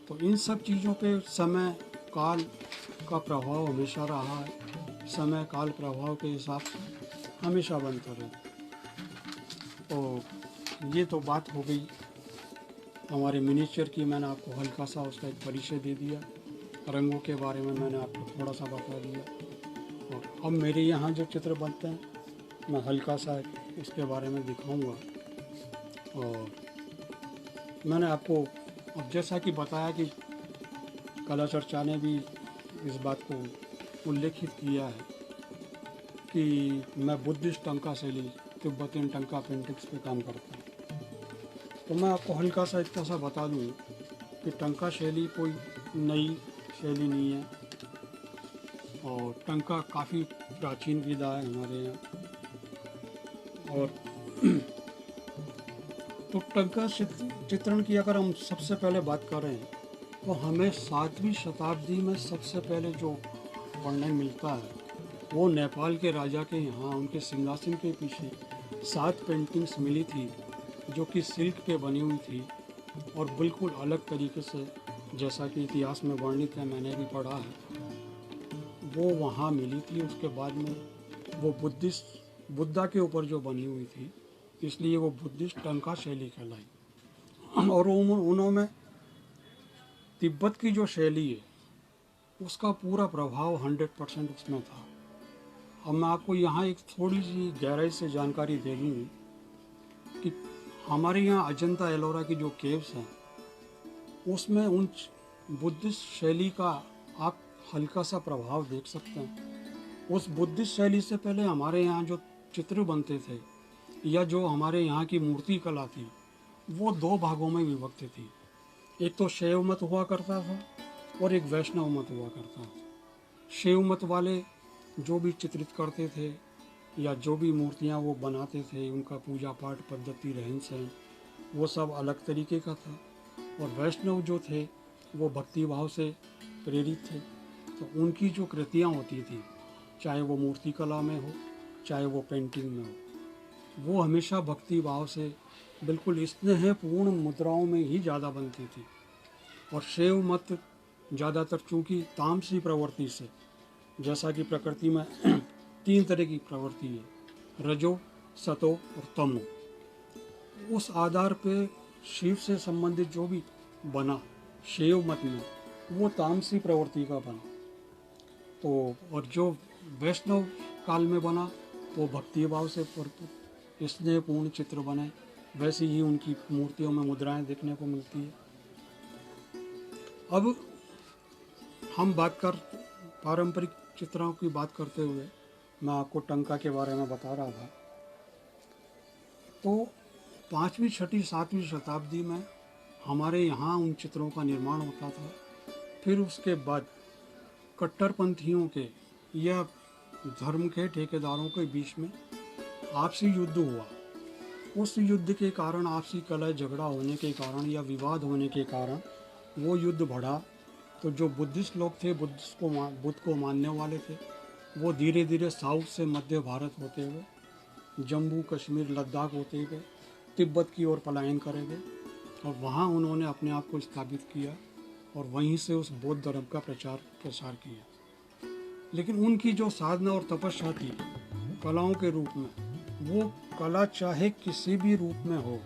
तो इन सब चीज़ों पे समय काल का प्रभाव हमेशा रहा है। समय काल प्रभाव के हिसाब से हमेशा बनता रहे। तो ये तो बात हो गई हमारे मिनिएचर की। मैंने आपको हल्का सा उसका एक परिचय दे दिया, रंगों के बारे में मैंने आपको थोड़ा सा बता दिया। और अब मेरे यहाँ जो चित्र बनते हैं मैं हल्का सा उसके बारे में दिखाऊंगा। और मैंने आपको अब जैसा कि बताया कि कला चर्चा ने भी इस बात को उल्लेखित किया है कि मैं बुद्धिस्ट टंका शैली, तिब्बतियन टंका पेंटिंग्स पे काम करता हूँ। तो मैं आपको हल्का सा इतना सा बता दूँ कि टंका शैली कोई नई शैली नहीं है, और टंका काफ़ी प्राचीन विधा है हमारे यहाँ। और तो टंका चित्रण की अगर हम सबसे पहले बात करें तो हमें 7वीं शताब्दी में सबसे पहले जो वर्णन मिलता है वो नेपाल के राजा के यहाँ उनके सिंहासन के पीछे 7 पेंटिंग्स मिली थी जो कि सिल्क पे बनी हुई थी और बिल्कुल अलग तरीके से, जैसा कि इतिहास में वर्णित है, मैंने भी पढ़ा है, वो वहाँ मिली थी। उसके बाद में वो बुद्धा के ऊपर जो बनी हुई थी, इसलिए वो बुद्धिस्ट टंका शैली कहलाई। और उन्होंने तिब्बत की जो शैली है उसका पूरा प्रभाव 100% उसमें था। अब मैं आपको यहाँ एक थोड़ी सी गहराई से जानकारी दे दूँ कि हमारे यहाँ अजंता एलोरा की जो केव्स हैं उसमें उन बुद्धिस्ट शैली का आप हल्का सा प्रभाव देख सकते हैं। उस बुद्धिस्ट शैली से पहले हमारे यहाँ जो चित्र बनते थे या जो हमारे यहाँ की मूर्ति कला थी वो 2 भागों में विभक्त थी। एक तो शैव मत हुआ करता था और एक वैष्णव मत हुआ करता था। शैव मत वाले जो भी चित्रित करते थे या जो भी मूर्तियाँ वो बनाते थे, उनका पूजा पाठ पद्धति, रहन सहन, वो सब अलग तरीके का था। और वैष्णव जो थे वो भक्ति भाव से प्रेरित थे। तो उनकी जो कृतियाँ होती थी, चाहे वो मूर्ति कला में हो चाहे वो पेंटिंग में हो, वो हमेशा भक्ति भाव से बिल्कुल स्नेहपूर्ण मुद्राओं में ही ज़्यादा बनती थी। और शैव मत ज़्यादातर चूँकि तामसी प्रवृत्ति से, जैसा कि प्रकृति में 3 तरह की प्रवृत्ति है, रजो, सतो और तमो, उस आधार पे शिव से संबंधित जो भी बना शैव मत में वो तामसी प्रवृत्ति का बना। तो और जो वैष्णव काल में बना वो भक्ति भाव से भरपूर स्नेहपूर्ण चित्र बने। वैसी ही उनकी मूर्तियों में मुद्राएं देखने को मिलती है। अब हम पारंपरिक चित्रों की बात करते हुए मैं आपको टंका के बारे में बता रहा था। तो 5वीं, 6वीं, 7वीं शताब्दी में हमारे यहाँ उन चित्रों का निर्माण होता था। फिर उसके बाद कट्टरपंथियों के या धर्म के ठेकेदारों के बीच में आपसी युद्ध हुआ। उस युद्ध के कारण, आपसी कलह झगड़ा होने के कारण या विवाद होने के कारण वो युद्ध बढ़ा। तो जो बुद्धिस्ट लोग थे, बुद्ध को मानने वाले थे, वो धीरे धीरे साउथ से मध्य भारत होते हुए जम्मू कश्मीर लद्दाख होते हुए तिब्बत की ओर पलायन करे गए और वहाँ उन्होंने अपने आप को स्थापित किया और वहीं से उस बौद्ध धर्म का प्रसार किया। लेकिन उनकी जो साधना और तपस्या थी कलाओं के रूप में, वो कला चाहे किसी भी रूप में हो,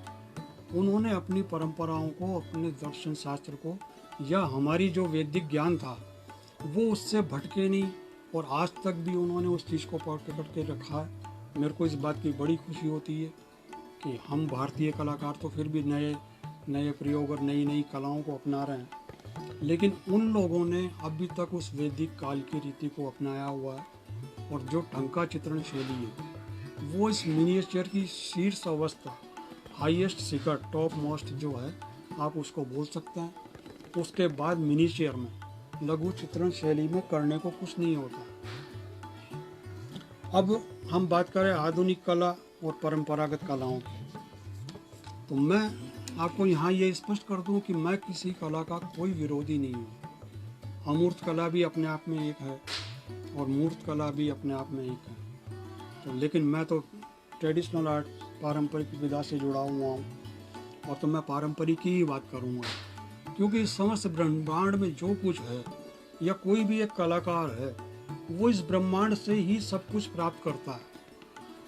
उन्होंने अपनी परंपराओं को, अपने दर्शन शास्त्र को या हमारी जो वैदिक ज्ञान था वो उससे भटके नहीं और आज तक भी उन्होंने उस चीज़ को पकड़ के रखा है। मेरे को इस बात की बड़ी खुशी होती है कि हम भारतीय कलाकार तो फिर भी नए नए प्रयोग और नई नई कलाओं को अपना रहे हैं, लेकिन उन लोगों ने अभी तक उस वैदिक काल की रीति को अपनाया हुआ है। और जो टंका चित्रण शैली है वो इस मिनिएचर की शीर्ष अवस्था, हाईएस्ट शिखर, टॉप मोस्ट जो है आप उसको बोल सकते हैं। उसके बाद मिनिएचर में लघु चित्रण शैली में करने को कुछ नहीं होता। अब हम बात करें आधुनिक कला और परंपरागत कलाओं की, तो मैं आपको यहाँ ये स्पष्ट कर दूँ कि मैं किसी कला का कोई विरोधी नहीं हूँ। अमूर्त कला भी अपने आप में एक है और मूर्त कला भी अपने आप में एक है। तो लेकिन मैं तो ट्रेडिशनल आर्ट, पारंपरिक विधा से जुड़ा हुआ हूँ और तो मैं पारंपरिक की ही बात करूँगा, क्योंकि इस समस्त ब्रह्मांड में जो कुछ है या कोई भी एक कलाकार है, वो इस ब्रह्मांड से ही सब कुछ प्राप्त करता है।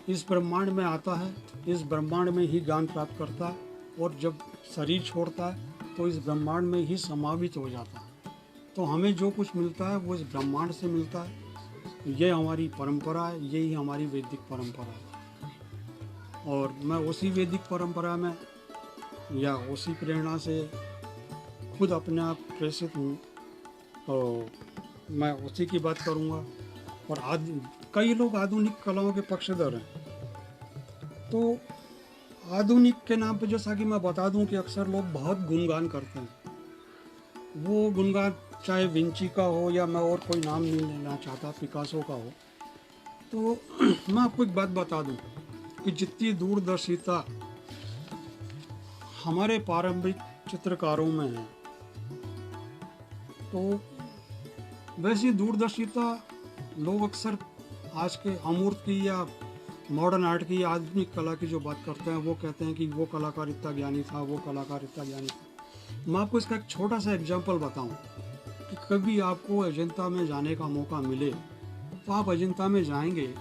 इस ब्रह्मांड में आता है, इस ब्रह्मांड में ही ज्ञान प्राप्त करता है और जब शरीर छोड़ता है तो इस ब्रह्मांड में ही समावित हो जाता है। तो हमें जो कुछ मिलता है वो इस ब्रह्मांड से मिलता है। ये हमारी परंपरा है, यही हमारी वैदिक परंपरा है और मैं उसी वैदिक परंपरा में या उसी प्रेरणा से खुद अपने आप प्रेषित हूँ, तो मैं उसी की बात करूँगा। और कई लोग आधुनिक कलाओं के पक्षधर हैं, तो आधुनिक के नाम पे जैसा कि मैं बता दूं कि अक्सर लोग बहुत गुणगान करते हैं। वो गुणगान चाहे विंची का हो या मैं और कोई नाम नहीं लेना चाहता, पिकासो का हो, तो मैं आपको एक बात बता दूं कि जितनी दूरदर्शिता हमारे पारंपरिक चित्रकारों में है, तो वैसी दूरदर्शिता लोग अक्सर आज के अमूर्त की या मॉडर्न आर्ट की, आधुनिक कला की जो बात करते हैं, वो कहते हैं कि वो कलाकार इतना ज्ञानी था, वो कलाकार इतना ज्ञानी था। मैं आपको इसका एक छोटा सा एग्जांपल बताऊं कि कभी आपको अजंता में जाने का मौका मिले तो आप अजंता में जाएंगे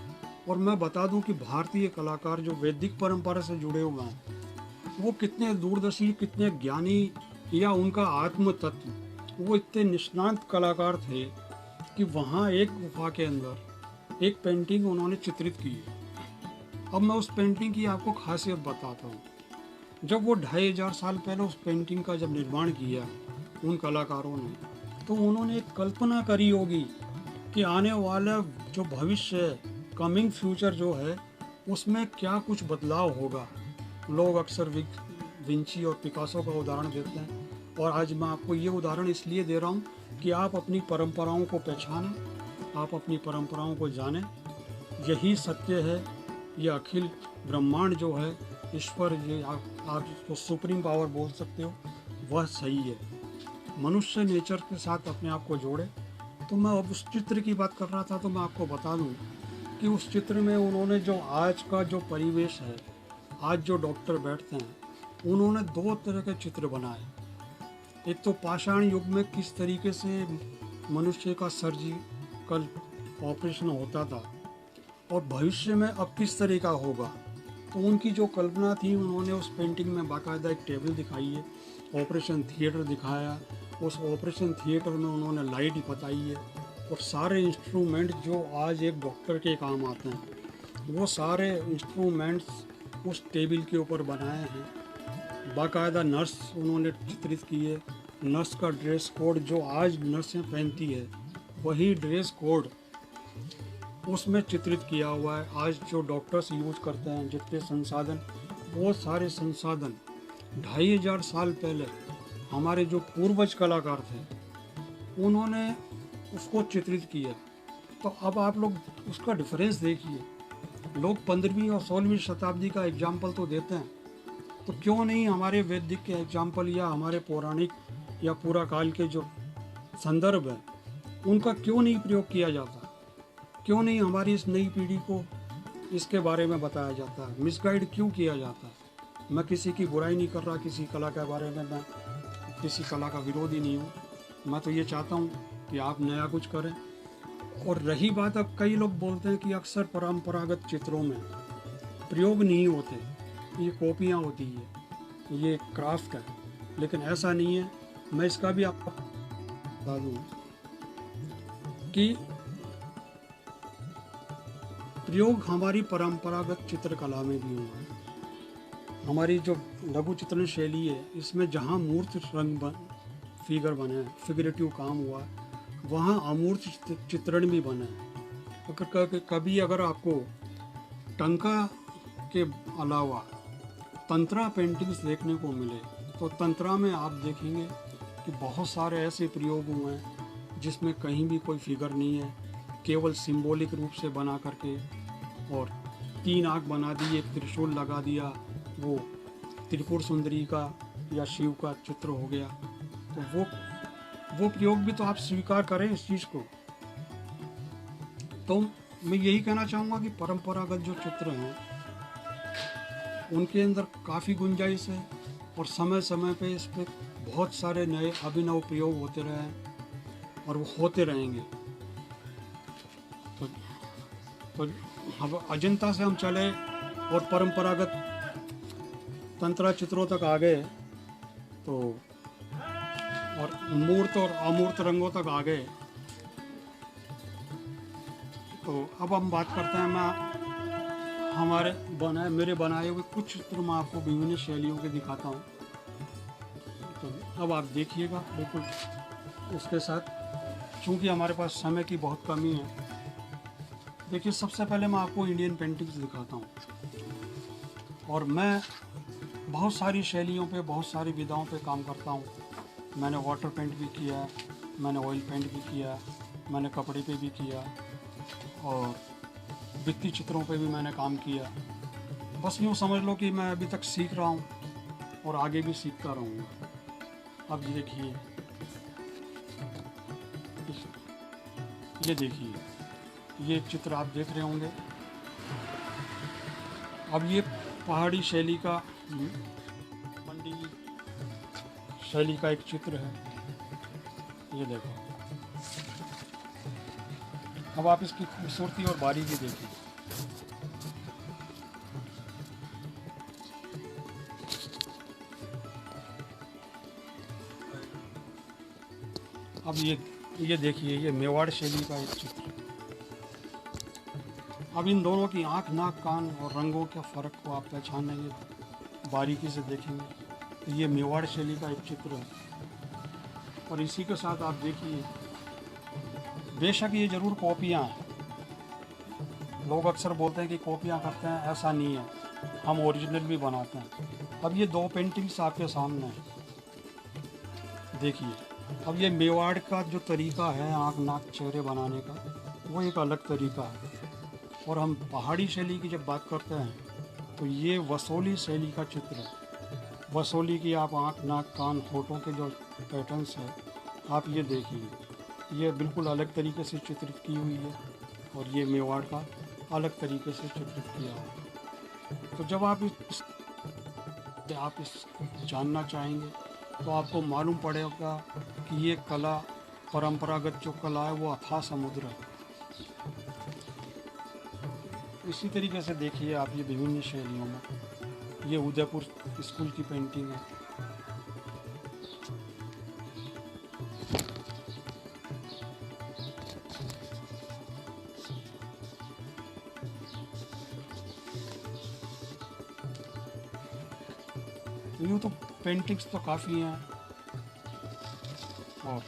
और मैं बता दूं कि भारतीय कलाकार जो वैदिक परंपरा से जुड़े हुए हैं, वो कितने दूरदर्शी, कितने ज्ञानी, या उनका आत्म तत्व, वो इतने निष्णात कलाकार थे कि वहाँ एक गुफा के अंदर एक पेंटिंग उन्होंने चित्रित की है। अब मैं उस पेंटिंग की आपको खासियत बताता हूँ। जब वो 2500 साल पहले उस पेंटिंग का जब निर्माण किया उन कलाकारों ने, तो उन्होंने एक कल्पना करी होगी कि आने वाला जो भविष्य है, कमिंग फ्यूचर जो है, उसमें क्या कुछ बदलाव होगा। लोग अक्सर विंची और पिकासो का उदाहरण देते हैं और आज मैं आपको ये उदाहरण इसलिए दे रहा हूँ कि आप अपनी परंपराओं को पहचानें, आप अपनी परंपराओं को जानें। यही सत्य है। ये अखिल ब्रह्मांड जो है, ईश्वर, ये आप इसको सुप्रीम पावर बोल सकते हो, वह सही है। मनुष्य नेचर के साथ अपने आप को जोड़े। तो मैं अब उस चित्र की बात कर रहा था, तो मैं आपको बता दूं कि उस चित्र में उन्होंने जो आज का जो परिवेश है, आज जो डॉक्टर बैठते हैं, उन्होंने 2 तरह के चित्र बनाए। एक तो पाषाण युग में किस तरीके से मनुष्य का सर्जिकल ऑपरेशन होता था और भविष्य में अब किस तरह का होगा। तो उनकी जो कल्पना थी, उन्होंने उस पेंटिंग में बाकायदा एक टेबल दिखाई है, ऑपरेशन थिएटर दिखाया। उस ऑपरेशन थिएटर में उन्होंने लाइट बताई है और सारे इंस्ट्रूमेंट जो आज एक डॉक्टर के काम आते हैं, वो सारे इंस्ट्रूमेंट्स उस टेबल के ऊपर बनाए हैं। बाकायदा नर्स उन्होंने चित्रित की है। नर्स का ड्रेस कोड जो आज नर्सें पहनती है, वही ड्रेस कोड उसमें चित्रित किया हुआ है। आज जो डॉक्टर्स यूज करते हैं, जितने संसाधन, वो सारे संसाधन 2500 साल पहले हमारे जो पूर्वज कलाकार थे, उन्होंने उसको चित्रित किया। तो अब आप लोग उसका डिफरेंस देखिए। लोग 15वीं और 16वीं शताब्दी का एग्जाम्पल तो देते हैं, तो क्यों नहीं हमारे वैदिक के एग्जाम्पल या हमारे पौराणिक या पूरा काल के जो संदर्भ है, उनका क्यों नहीं प्रयोग किया जाता? क्यों नहीं हमारी इस नई पीढ़ी को इसके बारे में बताया जाता है? मिसगाइड क्यों किया जाता है? मैं किसी की बुराई नहीं कर रहा, किसी कला के बारे में मैं किसी कला का विरोधी नहीं हूँ। मैं तो ये चाहता हूँ कि आप नया कुछ करें। और रही बात, अब कई लोग बोलते हैं कि अक्सर परंपरागत चित्रों में प्रयोग नहीं होते, ये कॉपियाँ होती है, ये क्राफ्ट है, लेकिन ऐसा नहीं है। मैं इसका भी आपको बता दूँ कि प्रयोग हमारी परंपरागत चित्रकला में भी हुआ है। हमारी जो लघु चित्रण शैली है, इसमें जहाँ मूर्त रंग फिगर बने हैं, फिगरेटिव काम हुआ है, वहाँ अमूर्त चित्रण भी बने हैं। कभी अगर आपको टंका के अलावा तंत्रा पेंटिंग्स देखने को मिले, तो तंत्रा में आप देखेंगे कि बहुत सारे ऐसे प्रयोग हुए हैं जिसमें कहीं भी कोई फिगर नहीं है, केवल सिंबॉलिक रूप से बना करके, और 3 आँख बना दी, एक त्रिशूल लगा दिया, वो त्रिपुर सुंदरी का या शिव का चित्र हो गया। तो वो प्रयोग भी तो आप स्वीकार करें इस चीज़ को। तो मैं यही कहना चाहूँगा कि परंपरागत जो चित्र हैं उनके अंदर काफ़ी गुंजाइश है, और समय समय पे इस पर बहुत सारे नए अभिनव प्रयोग होते रहे हैं और वो होते रहेंगे। तो अब अजंता से हम चले और परंपरागत तंत्रा चित्रों तक आ गए, तो और मूर्त और अमूर्त रंगों तक आ गए। तो अब हम बात करते हैं, मेरे बनाए हुए कुछ चित्र मैं आपको विभिन्न शैलियों के दिखाता हूँ। तो अब आप देखिएगा बिल्कुल उसके साथ, चूँकि हमारे पास समय की बहुत कमी है। देखिए, सबसे पहले मैं आपको इंडियन पेंटिंग्स दिखाता हूँ, और मैं बहुत सारी शैलियों पे, बहुत सारी विधाओं पे काम करता हूँ। मैंने वाटर पेंट भी किया, मैंने ऑयल पेंट भी किया, मैंने कपड़े पे भी किया, और भित्ति चित्रों पे भी मैंने काम किया। बस यूँ समझ लो कि मैं अभी तक सीख रहा हूँ और आगे भी सीखता रहूँगा। अब ये देखिए, ये चित्र आप देख रहे होंगे। अब ये पहाड़ी शैली का, मंडी शैली का एक चित्र है, ये देखो। अब आप इसकी खूबसूरती और बारीकी देखिए। अब ये देखिए, ये मेवाड़ शैली का एक चित्र। अब इन दोनों की आँख, नाक, कान और रंगों के फ़र्क को आप पहचानेंगे, बारीकी से देखेंगे। तो ये मेवाड़ शैली का एक चित्र है। और इसी के साथ आप देखिए, बेशक ये ज़रूर कॉपियाँ हैं। लोग अक्सर बोलते हैं कि कॉपियाँ करते हैं, ऐसा नहीं है, हम ओरिजिनल भी बनाते हैं। अब ये 2 पेंटिंग्स आपके सामने हैं, देखिए। अब ये मेवाड़ का जो तरीका है आँख, नाक, चेहरे बनाने का, वो एक अलग तरीका है। और हम पहाड़ी शैली की जब बात करते हैं तो ये वसोली शैली का चित्र है। वसोली की आप आँख, नाक, कान, होठों के जो पैटर्न्स है, आप ये देखिए, ये बिल्कुल अलग तरीके से चित्रित की हुई है, और ये मेवाड़ का अलग तरीके से चित्रित किया है। तो जब आप इस जानना चाहेंगे तो आपको मालूम पड़ेगा कि ये कला, परंपरागत जो कला है, वो अथाह समुद्र है। इसी तरीके से देखिए आप ये विभिन्न शैलियों में, ये उदयपुर स्कूल की पेंटिंग है। यूँ तो पेंटिंग्स तो काफ़ी हैं, और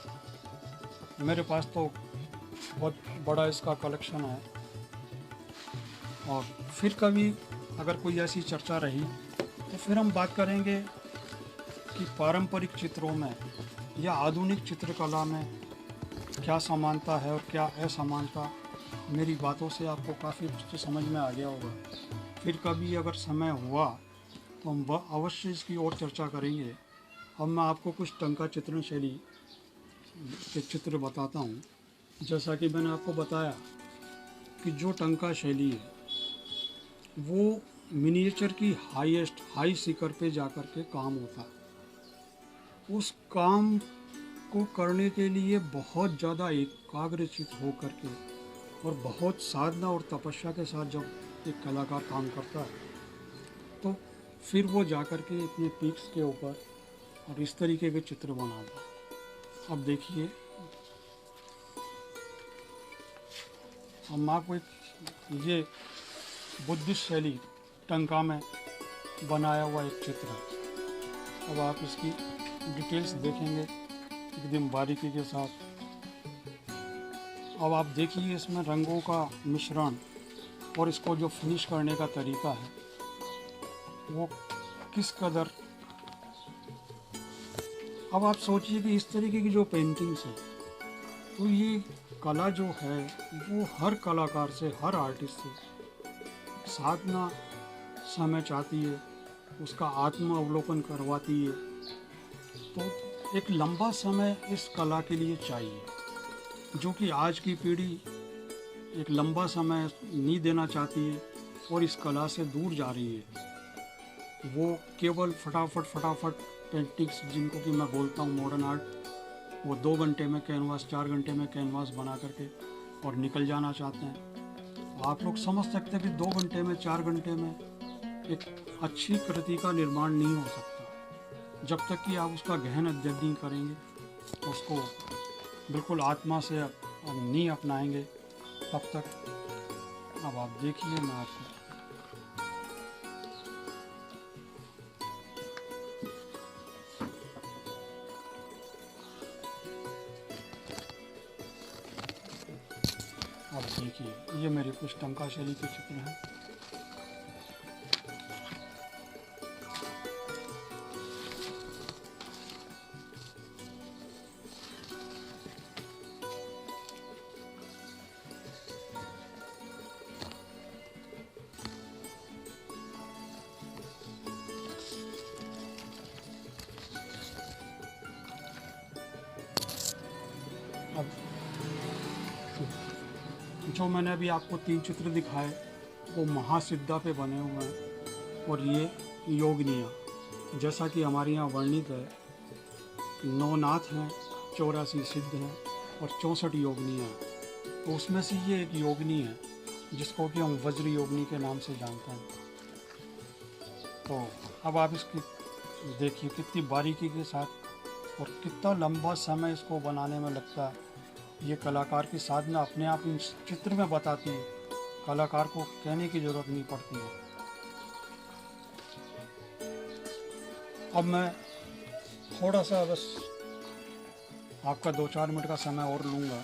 मेरे पास तो बहुत बड़ा इसका कलेक्शन है। और फिर कभी अगर कोई ऐसी चर्चा रही तो फिर हम बात करेंगे कि पारंपरिक चित्रों में या आधुनिक चित्रकला में क्या समानता है और क्या असमानता। मेरी बातों से आपको काफ़ी कुछ तो समझ में आ गया होगा। फिर कभी अगर समय हुआ तो हम अवश्य इसकी और चर्चा करेंगे। अब मैं आपको कुछ टंका चित्रण शैली के चित्र बताता हूँ। जैसा कि मैंने आपको बताया कि जो टंका शैली है वो मिनिएचर की हाई शिखर पे जाकर के काम होता है। उस काम को करने के लिए बहुत ज़्यादा एकाग्रचित हो करके और बहुत साधना और तपस्या के साथ जब एक कलाकार काम करता है तो फिर वो जाकर के अपने पीक्स के ऊपर और इस तरीके के चित्र बनाता है। अब देखिए, हम आपको ये बुद्धिस्ट शैली टंका में बनाया हुआ एक चित्र है। अब आप इसकी डिटेल्स देखेंगे एकदम बारीकी के साथ। अब आप देखिए इसमें रंगों का मिश्रण और इसको जो फिनिश करने का तरीका है वो किस कदर। अब आप सोचिए कि इस तरीके की जो पेंटिंग्स हैं तो ये कला जो है वो हर कलाकार से, हर आर्टिस्ट से साधना समय चाहती है, उसका आत्म अवलोकन करवाती है। तो एक लंबा समय इस कला के लिए चाहिए, जो कि आज की पीढ़ी एक लंबा समय नहीं देना चाहती है और इस कला से दूर जा रही है। वो केवल फटाफट पेंटिंग्स, जिनको कि मैं बोलता हूँ मॉडर्न आर्ट, वो 2 घंटे में कैनवास, 4 घंटे में कैनवास बना करके और निकल जाना चाहते हैं। आप लोग समझ सकते हैं कि 2 घंटे में, 4 घंटे में एक अच्छी कृति का निर्माण नहीं हो सकता जब तक कि आप उसका गहन अध्ययन नहीं करेंगे, उसको बिल्कुल आत्मा से नहीं अपनाएंगे, तब तक। अब आप देखिए, मैं आपको अब देखिए, ये मेरे कुछ टंका शैली के चित्र हैं। अब जो मैंने अभी आपको 3 चित्र दिखाए वो महासिद्धा पे बने हुए हैं, और ये योगिनियाँ, जैसा कि हमारे यहाँ वर्णित है, 9 नाथ हैं, 84 सिद्ध हैं और 64 योगिनियाँ हैं। तो उसमें से ये एक योगिनी है जिसको कि हम वज्र योगिनी के नाम से जानते हैं। तो अब आप इसकी देखिए कितनी बारीकी के साथ और कितना लंबा समय इसको बनाने में लगता है। ये कलाकार की साधना अपने आप इस चित्र में बताती है, कलाकार को कहने की ज़रूरत नहीं पड़ती है। अब मैं थोड़ा सा बस आपका 2-4 मिनट का समय और लूँगा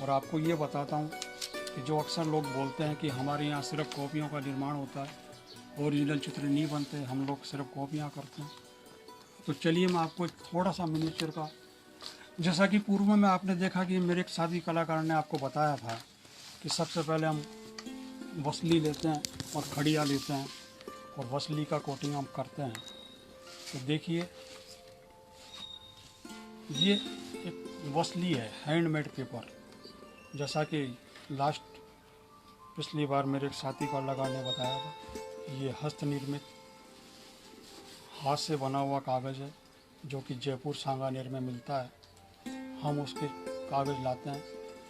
और आपको ये बताता हूँ कि जो अक्सर लोग बोलते हैं कि हमारे यहाँ सिर्फ कॉपियों का निर्माण होता है, ओरिजिनल चित्र नहीं बनते, हम लोग सिर्फ कॉपियाँ करते हैं। तो चलिए मैं आपको थोड़ा सा मिनिएचर का, जैसा कि पूर्व में आपने देखा कि मेरे एक साथी कलाकार ने आपको बताया था कि सबसे पहले हम वसली लेते हैं और खड़िया लेते हैं और वसली का कोटिंग हम करते हैं। तो देखिए, ये एक वसली है, हैंडमेड पेपर, जैसा कि लास्ट पिछली बार मेरे एक साथी कलाकार ने बताया था। ये हस्त निर्मित हाथ से बना हुआ कागज़ है जो कि जयपुर सांगानेर में मिलता है। हम उसके कागज़ लाते हैं,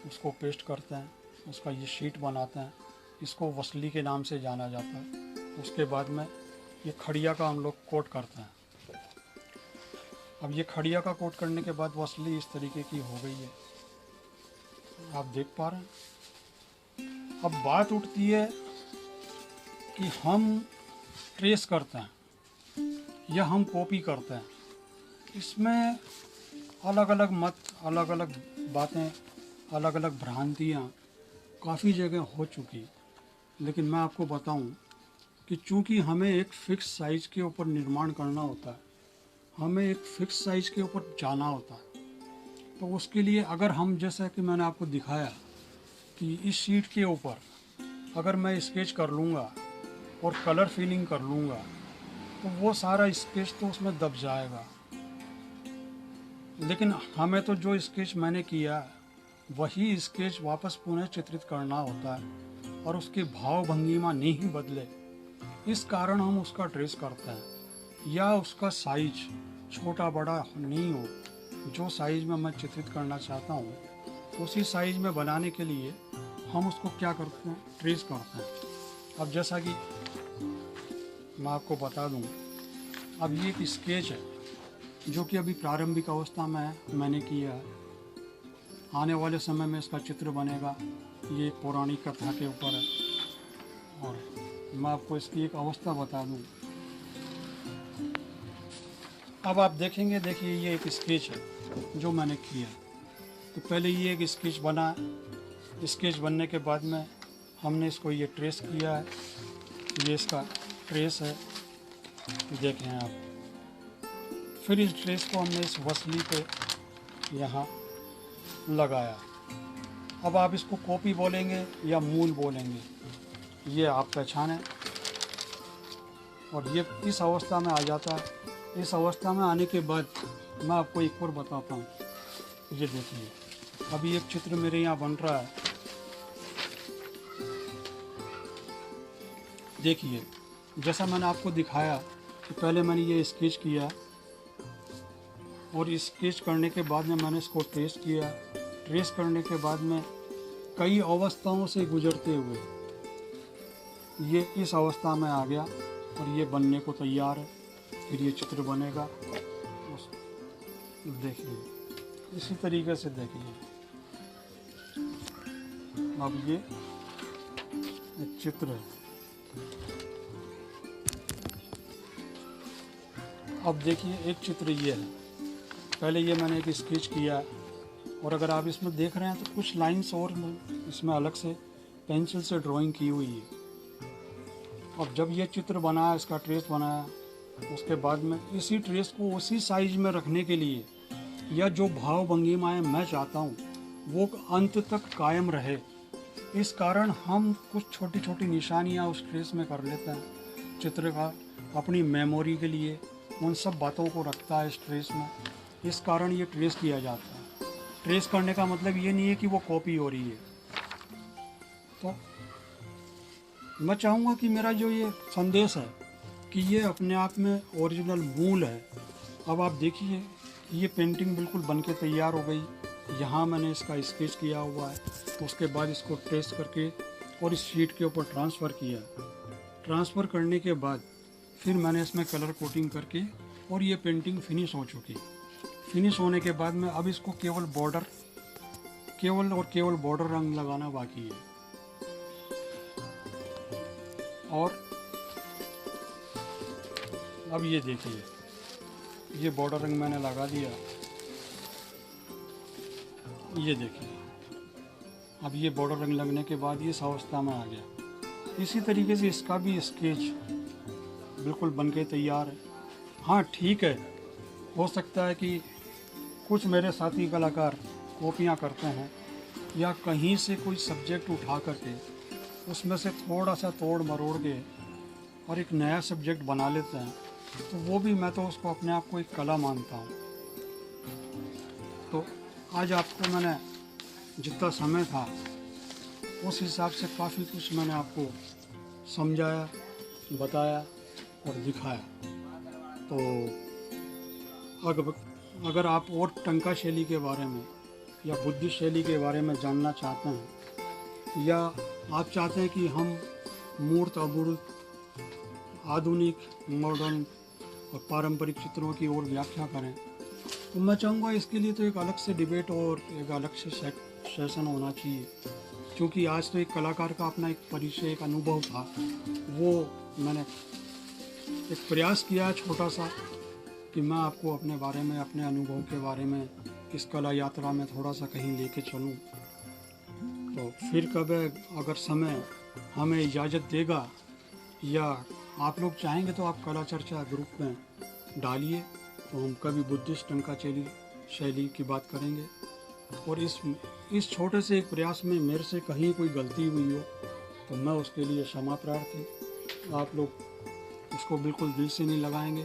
उसको पेस्ट करते हैं, उसका ये शीट बनाते हैं, इसको वसली के नाम से जाना जाता है। उसके बाद में ये खड़िया का हम लोग कोट करते हैं। अब ये खड़िया का कोट करने के बाद वसली इस तरीके की हो गई है, आप देख पा रहे हैं। अब बात उठती है कि हम ट्रेस करते हैं या हम कॉपी करते हैं। इसमें अलग अलग मत, अलग अलग बातें, अलग अलग भ्रांतियाँ काफ़ी जगह हो चुकी। लेकिन मैं आपको बताऊं कि चूंकि हमें एक फिक्स साइज़ के ऊपर निर्माण करना होता है, हमें एक फिक्स साइज़ के ऊपर जाना होता है, तो उसके लिए अगर हम, जैसा कि मैंने आपको दिखाया कि इस शीट के ऊपर अगर मैं स्केच कर लूँगा और कलर फिलिंग कर लूँगा तो वो सारा स्केच तो उसमें दब जाएगा। लेकिन हमें तो जो स्केच मैंने किया वही स्केच वापस पुनः चित्रित करना होता है और उसके भाव भंगिमा नहीं बदले, इस कारण हम उसका ट्रेस करते हैं। या उसका साइज छोटा बड़ा नहीं हो, जो साइज में मैं चित्रित करना चाहता हूँ उसी साइज में बनाने के लिए हम उसको क्या करते हैं, ट्रेस करते हैं। अब जैसा कि मैं आपको बता दूँ, अब ये एक स्केच है जो कि अभी प्रारंभिक अवस्था में है, मैंने किया है। आने वाले समय में इसका चित्र बनेगा। ये एक पौराणिक कथा के ऊपर है और मैं आपको इसकी एक अवस्था बता दूं। अब आप देखेंगे, देखिए ये एक स्केच है जो मैंने किया। तो पहले ये एक स्केच बना, स्केच बनने के बाद में हमने इसको ये ट्रेस किया है, ये इसका ट्रेस है, देखें आप। फिर इस ट्रेस को हमने इस वसली पे यहाँ लगाया। अब आप इसको कॉपी बोलेंगे या मूल बोलेंगे, ये आप पहचानें। और ये इस अवस्था में आ जाता है। इस अवस्था में आने के बाद मैं आपको एक और बताता हूँ। ये देखिए, अभी एक चित्र मेरे यहाँ बन रहा है। देखिए, जैसा मैंने आपको दिखाया कि पहले मैंने ये स्केच किया और स्केच करने के बाद में मैंने इसको ट्रेस किया। ट्रेस करने के बाद में कई अवस्थाओं से गुजरते हुए ये इस अवस्था में आ गया और ये बनने को तैयार है। फिर ये चित्र बनेगा। देखिए, इसी तरीके से देखिए, अब ये एक चित्र है। अब देखिए, एक चित्र ये है। पहले ये मैंने एक स्केच किया और अगर आप इसमें देख रहे हैं तो कुछ लाइंस और इसमें अलग से पेंसिल से ड्राइंग की हुई है। अब जब ये चित्र बनाया, इसका ट्रेस बनाया, उसके बाद में इसी ट्रेस को उसी साइज में रखने के लिए या जो भाव भंगिमाएँ मैं चाहता हूँ वो अंत तक कायम रहे, इस कारण हम कुछ छोटी छोटी निशानियाँ उस ट्रेस में कर लेते हैं। चित्रकार अपनी मेमोरी के लिए उन सब बातों को रखता है इस ट्रेस में, इस कारण ये ट्रेस किया जाता है। ट्रेस करने का मतलब ये नहीं है कि वो कॉपी हो रही है। तो मैं चाहूँगा कि मेरा जो ये संदेश है कि ये अपने आप में ओरिजिनल मूल है। अब आप देखिए, ये पेंटिंग बिल्कुल बन के तैयार हो गई। यहाँ मैंने इसका स्केच किया हुआ है, उसके बाद इसको ट्रेस करके और इस शीट के ऊपर ट्रांसफ़र किया। ट्रांसफ़र करने के बाद फिर मैंने इसमें कलर कोटिंग करके और ये पेंटिंग फिनिश हो चुकी। फिनिश होने के बाद में अब इसको केवल बॉर्डर रंग लगाना बाकी है। और अब ये देखिए, ये बॉर्डर रंग मैंने लगा दिया। ये देखिए, अब ये बॉर्डर रंग लगने के बाद ये इस अवस्था में आ गया। इसी तरीके से इसका भी स्केच बिल्कुल बन के तैयार है। हाँ, ठीक है, हो सकता है कि कुछ मेरे साथी कलाकार कॉपियाँ करते हैं या कहीं से कोई सब्जेक्ट उठा करके उसमें से थोड़ा सा तोड़ मरोड़ के और एक नया सब्जेक्ट बना लेते हैं, तो वो भी मैं तो उसको अपने आप को एक कला मानता हूँ। तो आज आपको मैंने जितना समय था उस हिसाब से काफ़ी कुछ मैंने आपको समझाया, बताया और दिखाया। तो अगर आप और टंका शैली के बारे में या बुद्धिस्ट शैली के बारे में जानना चाहते हैं या आप चाहते हैं कि हम मूर्त अमूर्त, आधुनिक, मॉडर्न और पारंपरिक चित्रों की ओर व्याख्या करें, तो मैं चाहूँगा इसके लिए तो एक अलग से डिबेट और एक अलग से सेशन होना चाहिए। क्योंकि आज तो एक कलाकार का अपना एक परिचय, एक अनुभव था, वो मैंने एक प्रयास किया छोटा सा कि मैं आपको अपने बारे में, अपने अनुभव के बारे में इस कला यात्रा में थोड़ा सा कहीं लेके चलूं। तो फिर कभी अगर समय हमें इजाज़त देगा या आप लोग चाहेंगे तो आप कला चर्चा ग्रुप में डालिए, तो हम कभी बुद्धिस्ट टंका शैली की बात करेंगे। और इस छोटे से एक प्रयास में मेरे से कहीं कोई गलती हुई हो तो मैं उसके लिए क्षमा प्रार्थी। आप लोग उसको बिल्कुल दिल से नहीं लगाएंगे,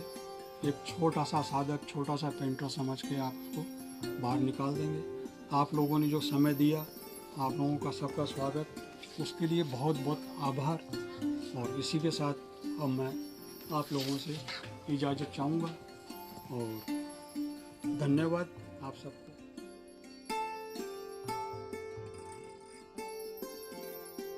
एक छोटा सा साधक, छोटा सा पेंटर समझ के आप उसको बाहर निकाल देंगे। आप लोगों ने जो समय दिया, आप लोगों का सबका स्वागत, उसके लिए बहुत बहुत आभार। और इसी के साथ अब मैं आप लोगों से इजाज़त चाहूँगा और धन्यवाद आप सब।